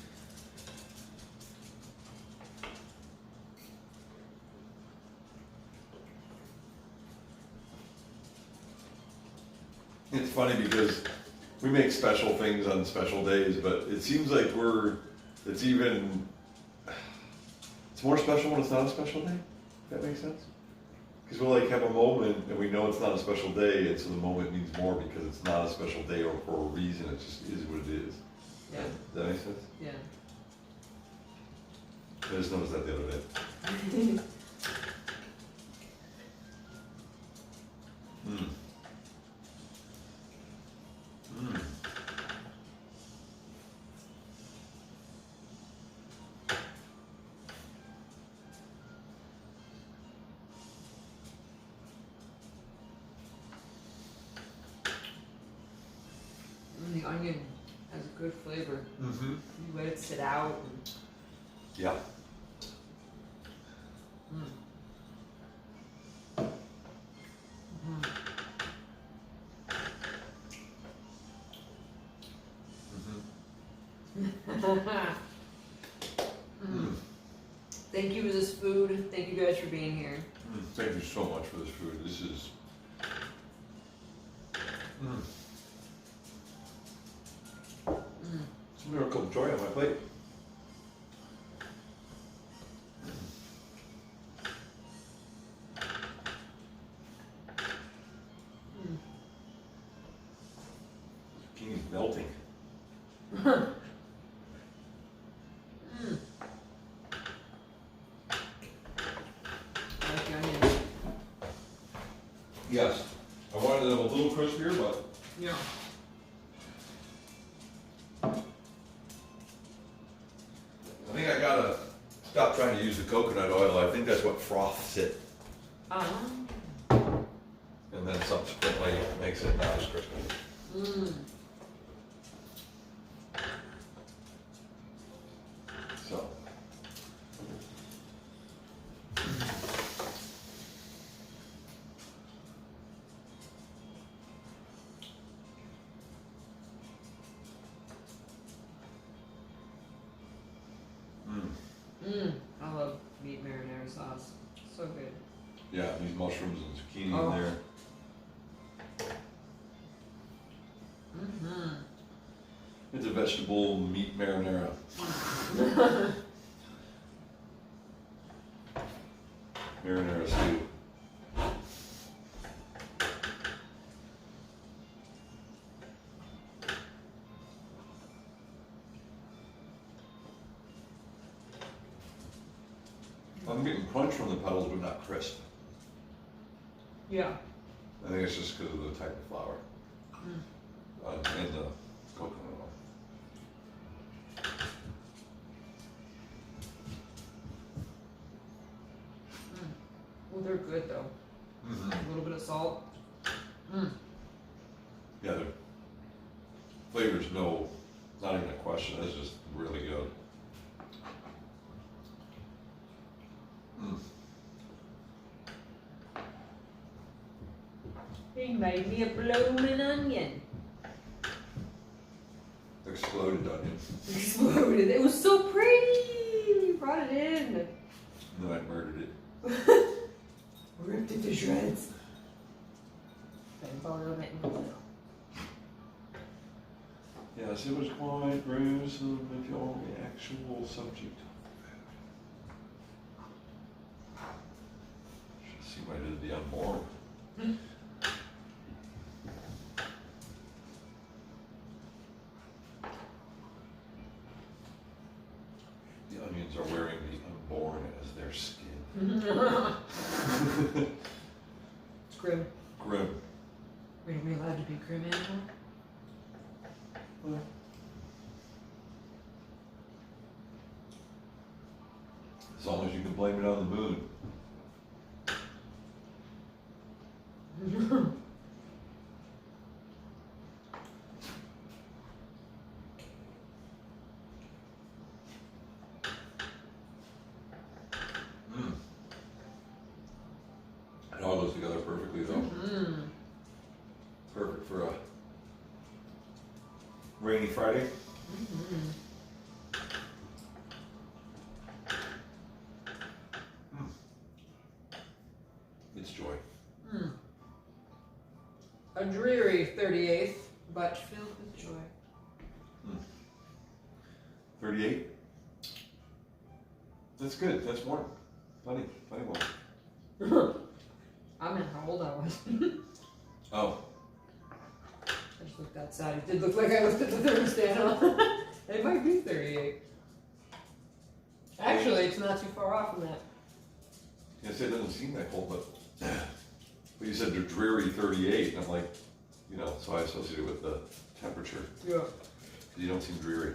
It's funny because we make special things on special days, but it seems like it's more special when it's not a special day. If that makes sense? Because we'll like have a moment and we know it's not a special day, and so the moment means more because it's not a special day or for a reason. It just is what it is. Yeah. Does that make sense? Yeah. I just noticed that the other day. Mm. Mm. The onion has a good flavor. Mm-hmm. You let it sit out. And, Yeah. Thank you for this food. Thank you guys for being here. Thank you so much for this food. This is. It's a miracle of joy on my plate. Zucchini's melting. I like the onions. Yes. I wanted them a little crispier, but Yeah. I think I gotta stop trying to use the coconut oil. I think that's what froths it, and then subsequently makes it not as crispy. So. so good. Yeah, these mushrooms and zucchini Oh. in there. Mm-hmm. It's a vegetable meat marinara. Marinara stew. I'm getting crunch from the petals, but not crisp. Yeah. I think it's just because of the type of flour and the coconut oil. Well, they're good though. Mm-hmm. A little bit of salt. Yeah, the flavor's not even a question. It's just really good. He made me a blooming onion. Exploded onion. Exploded. It was so pretty. We brought it in. And then I murdered it. Ripped it to shreds. Yes, it was quite gruesome if you're the actual subject. Should see what I did to the unborn. The onions are wearing the unborn as their skin. It's grim. Grim. Are we allowed to be grim anymore? As long as you can blame it on the moon. It all goes together perfectly though. Perfect for a rainy Friday. It's joy. A dreary 38th, but filled with joy. 38. That's good. That's warm. Plenty warm. I meant how old I was. Oh, I just looked outside. It did look like I looked at the thermostat. Huh? It might be 38. Actually, it's not too far off from that. yes, it doesn't seem that cold, but you said the dreary 38, and I'm like, so I associate it with the temperature. Yeah. You don't seem dreary.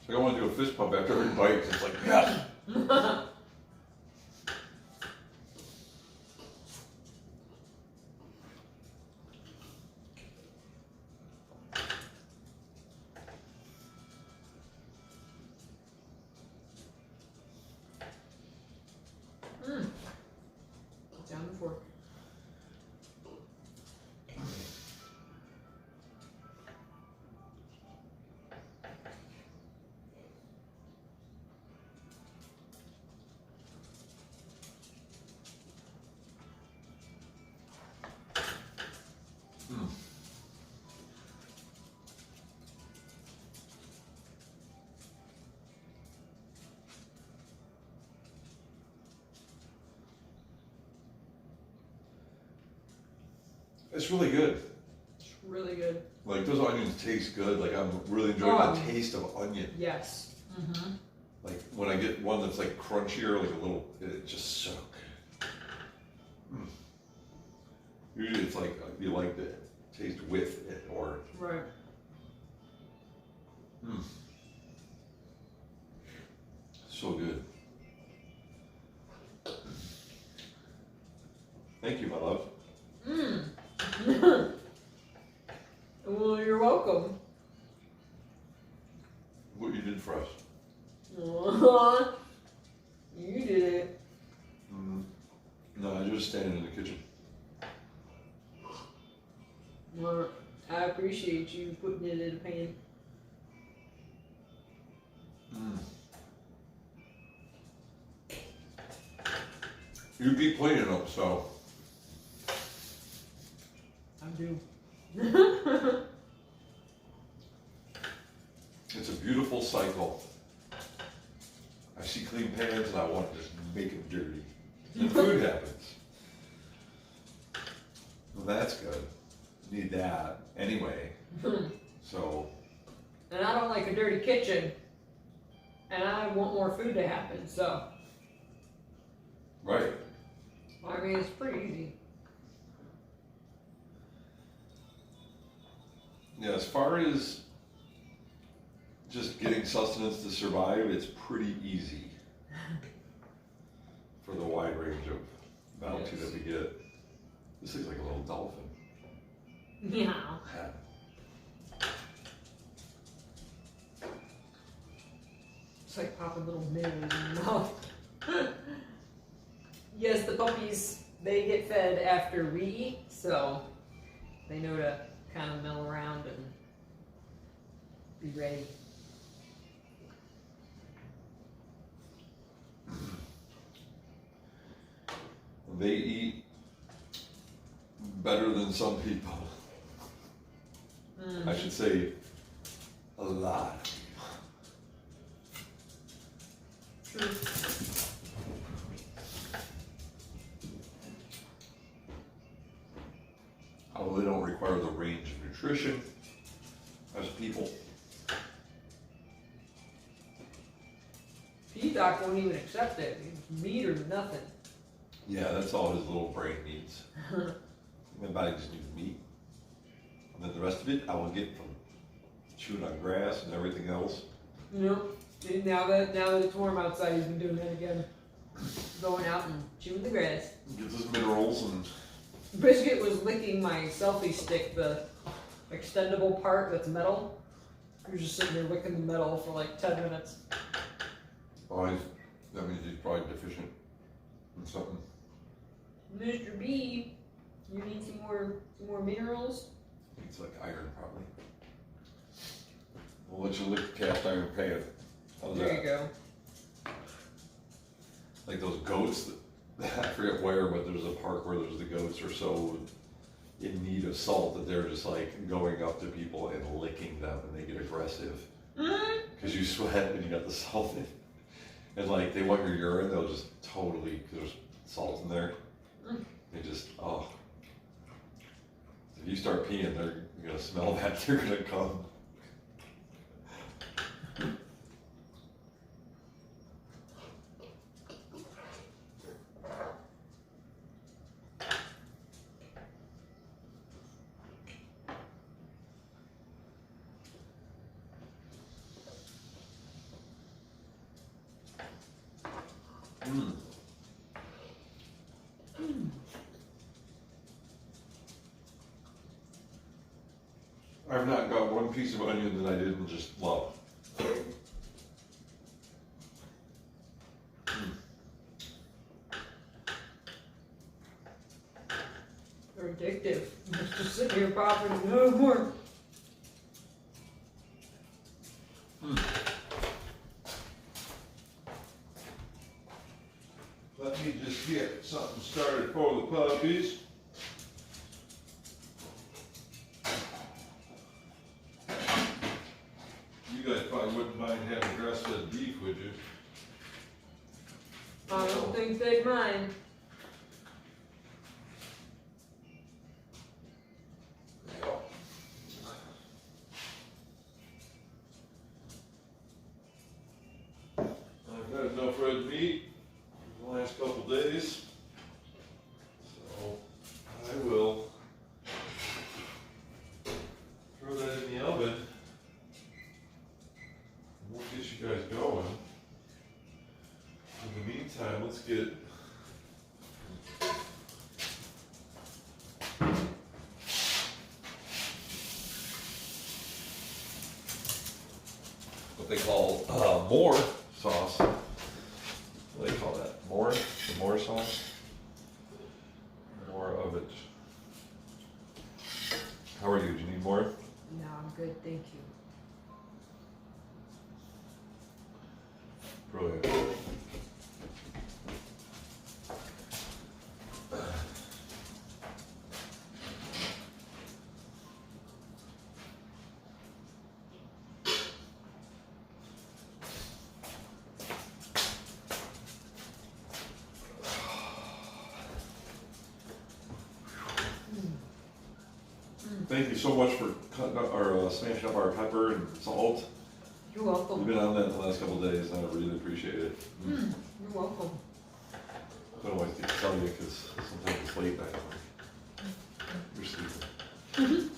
So I want to do a fist pump after every bite. It's like, yes! Down the fork. It's really good. It's really good. Like, those onions taste good. Like, I'm really enjoying the taste of onion. Yes. Like, when I get one that's like crunchier, like a little, it's just so good. Usually it's like, you like the taste with it, or... Right. So good. Thank you, my love. Well, you're welcome. What you did for us. Aww. You did it. No, I just standing in the kitchen. Well, I appreciate you putting it in a pan. You keep cleaning them, so. I do. It's a beautiful cycle. I see clean pans and I want to just make them dirty. And food happens. Well, that's good. Need that anyway. So. And I don't like a dirty kitchen. And I want more food to happen, so. Right. I mean, it's pretty easy. Yeah, as far as just getting sustenance to survive, it's pretty easy for the wide range of bounty that we get. This looks like a little dolphin. Yeah. It's like popping little minnows in your mouth. Yes, the puppies, they get fed after we eat, so they know to kind of mill around and be ready. They eat better than some people. I should say a lot. True. Although they don't require the range of nutrition as people. P-Doc won't even accept it. It's meat or nothing. Yeah, that's all his little brain needs. My body just needs meat. And then the rest of it I will get from chewing on grass and everything else. Nope. Now that it's warm outside, he's been doing that again. Going out and chewing the grass. Gets his minerals and Biscuit was licking my selfie stick, the extendable part that's metal. He was just sitting there licking the metal for like 10 minutes. oh, that means he's probably deficient in something. Mr. B, you need some more minerals? It's like iron probably. We'll let you lick the cast iron pan. How's There that? you go. Like those goats that I forget where, but there's a park where there's the goats are so in need of salt that they're just like going up to people and licking them and they get aggressive because you sweat and you got the salt in. And like they want your urine, they'll just totally, because there's salt in there, they just, oh. If you start peeing, they're gonna smell that, they're gonna come. I've not got one piece of onion that I didn't just love. They're addictive. Just sit here popping, no more. Let me just get something started for the puppies. You guys probably wouldn't mind having grass-fed beef, would you? I don't think they'd mind. I've had enough red meat the last couple days, so I will throw that in the oven. We'll get you guys going. In the meantime, let's get what they call more sauce. What do they call that? More? The more sauce? of it. How are you? Do you need more? No, I'm good, thank you. Brilliant. Thank you so much for cutting up or smashing up our pepper and salt. You're welcome. You've been on that the last couple of days, and I really appreciate it. You're welcome. I don't always get to tell you because sometimes it's late night. You're sleeping.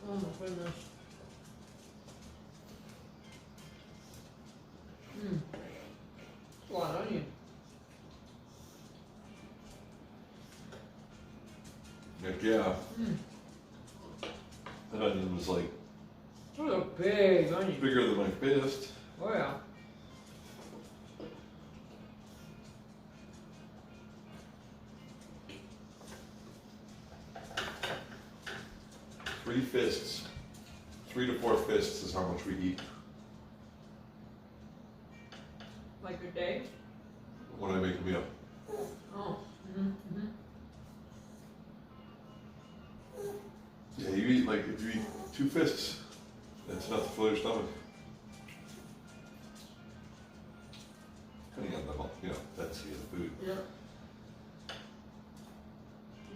Oh my goodness. A lot of onion. Heck yeah. That onion was like What a big onion. bigger than my fist. Oh yeah. Three fists. 3 to 4 fists is how much we eat Like a day? when I make a meal. Oh. Yeah, you eat like if you eat 2 fists, that's enough to fill your stomach. Depending on the density of the food. Yeah.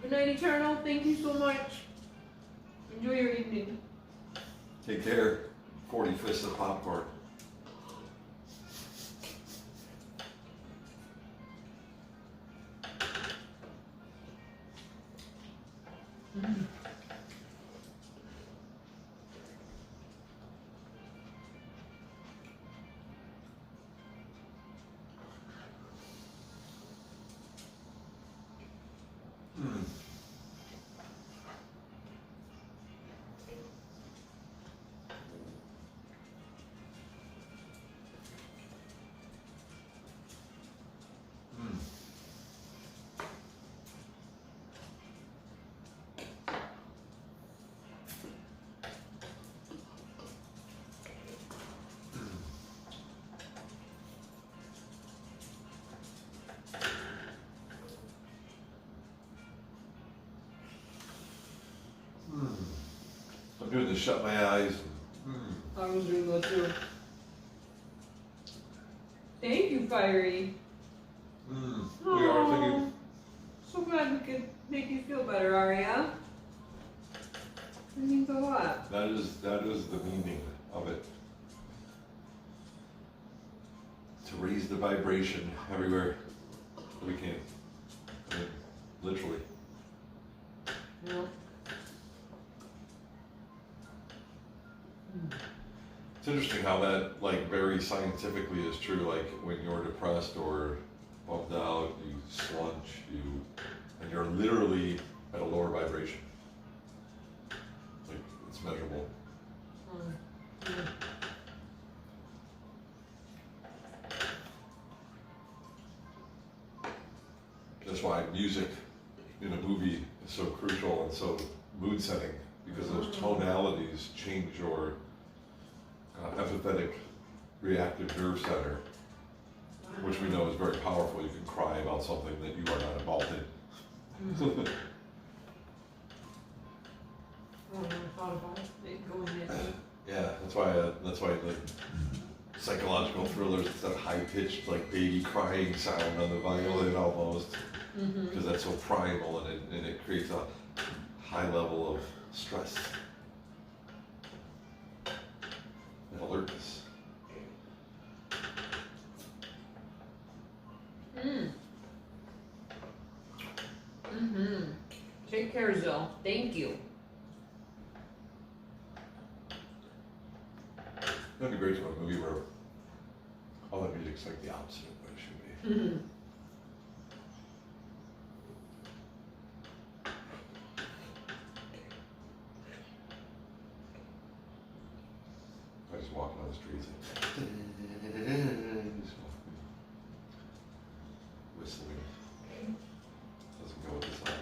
Good night, Eternal. Thank you so much. Enjoy your evening. Take care. 40 fists of popcorn. I'm doing this, shut my eyes. I was doing that too. Thank you, Fiery. We are thinking. So glad we could make you feel better, Aria. It means a lot. That is the meaning of it. To raise the vibration everywhere we can. I mean, literally. Yeah. It's interesting how that, like, very scientifically is true. Like, when you're depressed or bummed out, you slunch, and you're literally at a lower vibration. Like, it's measurable. Yeah. That's why music in a movie is so crucial and so mood setting, because those tonalities change your empathetic reactive nerve center, which we know is very powerful. You can cry about something that you are not involved in. I never thought about it going there. Yeah, that's why like psychological thrillers, it's that high pitched like baby crying sound on the violin almost, because that's so primal, and it creates a high level of stress and alertness. Take care, Zoe. Thank you. That'd be great to have a movie where all that music's like the opposite of what it should be. I just walking on the streets and whistling. Doesn't go with the song.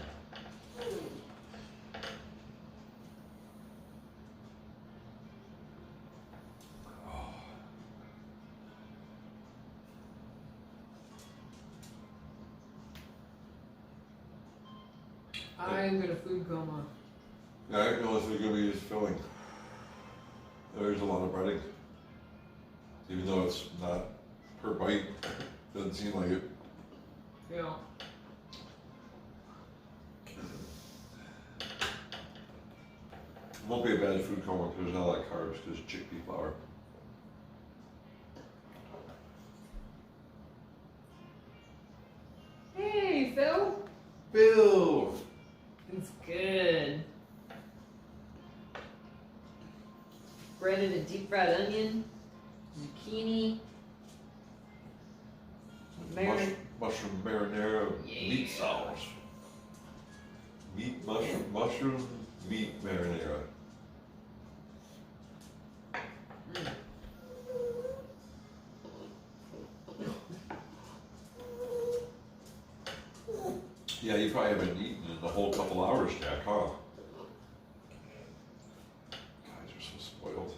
I'm gonna food coma. Yeah, I didn't know this was gonna be as filling. There's a lot of breading. Even though it's not per bite, doesn't seem like it. Yeah. It won't be a bad food coma because there's not a lot of carbs because chickpea flour. Hey, Phil. Bill! It's good. Breaded and deep fried onion, zucchini, Mushroom marinara meat sauce. Mushroom meat marinara. Yeah, you probably haven't eaten in a whole couple hours, Jack, huh? Guys are so spoiled.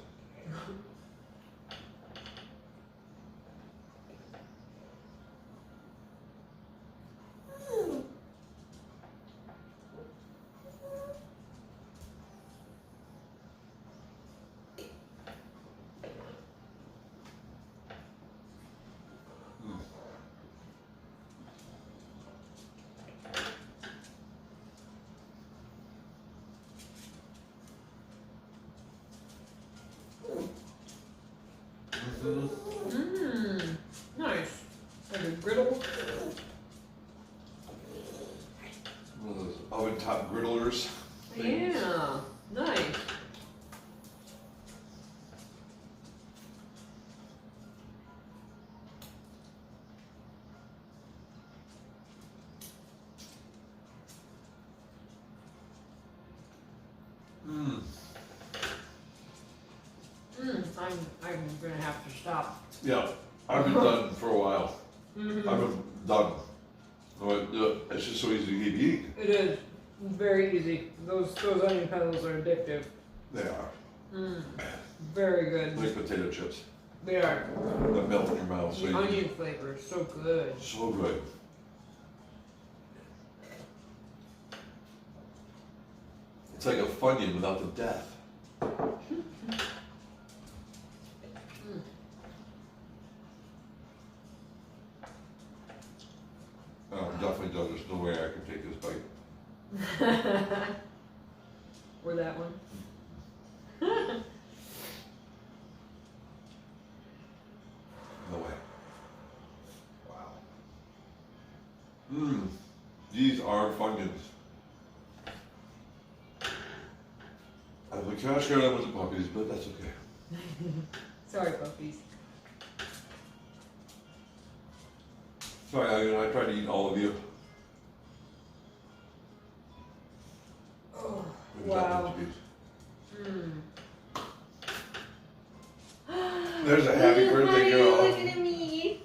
Nice. Like a griddle. One of those oven top griddlers. things. Yeah. Nice. I'm gonna have to stop. Yeah, I've been done for a while. Mm-hmm. I've been done. It's just so easy to keep eating. It is very easy. Those onion petals are addictive. They are. Very good. Like potato chips. They are. That melt in your mouth. So The you- onion flavor is so good. So good. It's like a Funyun without the death. Oh, I'm definitely done. There's no way I can take this bite. Or that one. No way. Wow. These are Funyuns. I would cash out with the puppies, but that's okay. Sorry, puppies. Sorry, I tried to eat all of you. Oh, There's that wow. much beef. There's a happy birthday girl. Looking at me.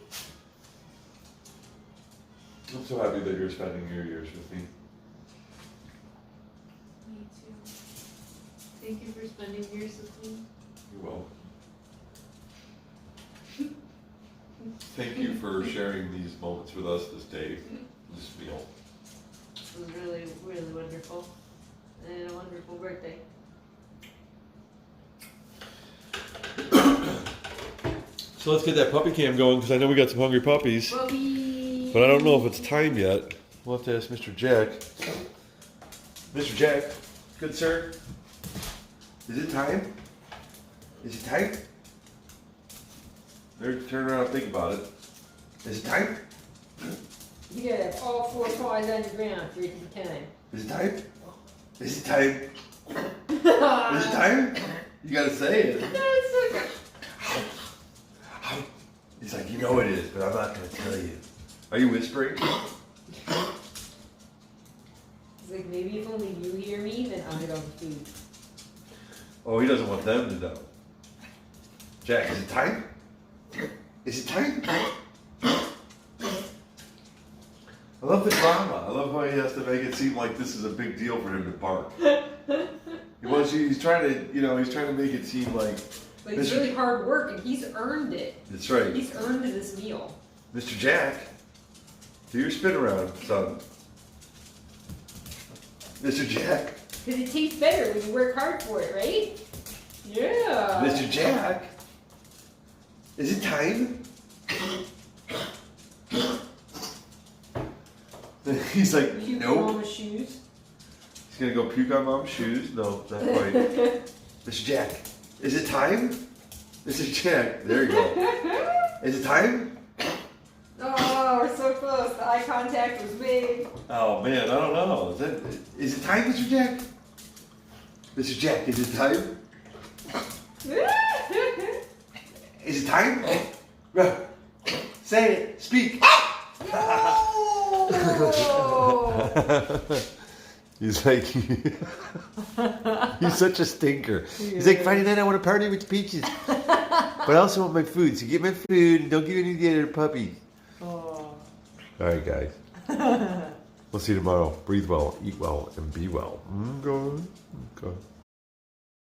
I'm so happy that you're spending your years with me. Me too. Thank you for spending years with me. You're welcome. Thank you for sharing these moments with us this day, this meal. It was really, really wonderful. And a wonderful birthday. So let's get that puppy cam going because I know we got some hungry puppies, Puppy! but I don't know if it's time yet. We'll have to ask Mr. Jack. Mr. Jack, good sir. Is it time? Is it time? They're turning around and think about it. Is it time? You gotta have all 4 paws on your ground for it to be time. Is it time? Is it time? Is it time? You gotta say it. know it is, but I'm not going to tell you. Are you whispering? He's like, maybe if only you hear me, then I don't food. Oh, he doesn't want them to know. Jack, is it time? Is it time? I love the drama. I love how he has to make it seem like this is a big deal for him to bark. He's trying to, he's trying to make it seem like. But it's really hard work, and he's earned it. That's right. He's earned this meal. Mr. Jack, do your spin around, son. Mr. Jack. Because it tastes better when you work hard for it, right? Yeah. Mr. Jack, is it time? He's like, Puke nope. Mama's shoes. He's gonna go puke on Mom's shoes. No, not quite. Mr. Jack, is it time? Mr. Jack, there you go. Is it time? Oh, we're so close. The eye contact was big. Oh man, I don't know. Is it time, Mr. Jack? Mr. Jack, is it time? Is it time? Say it. Speak. He's like, he's such a stinker. He's like, Friday night I want to party with Peaches, but I also want my food. So get my food and don't give any to the other puppies. Oh. All right, guys. We'll see you tomorrow. Breathe well, eat well, and be well. Okay.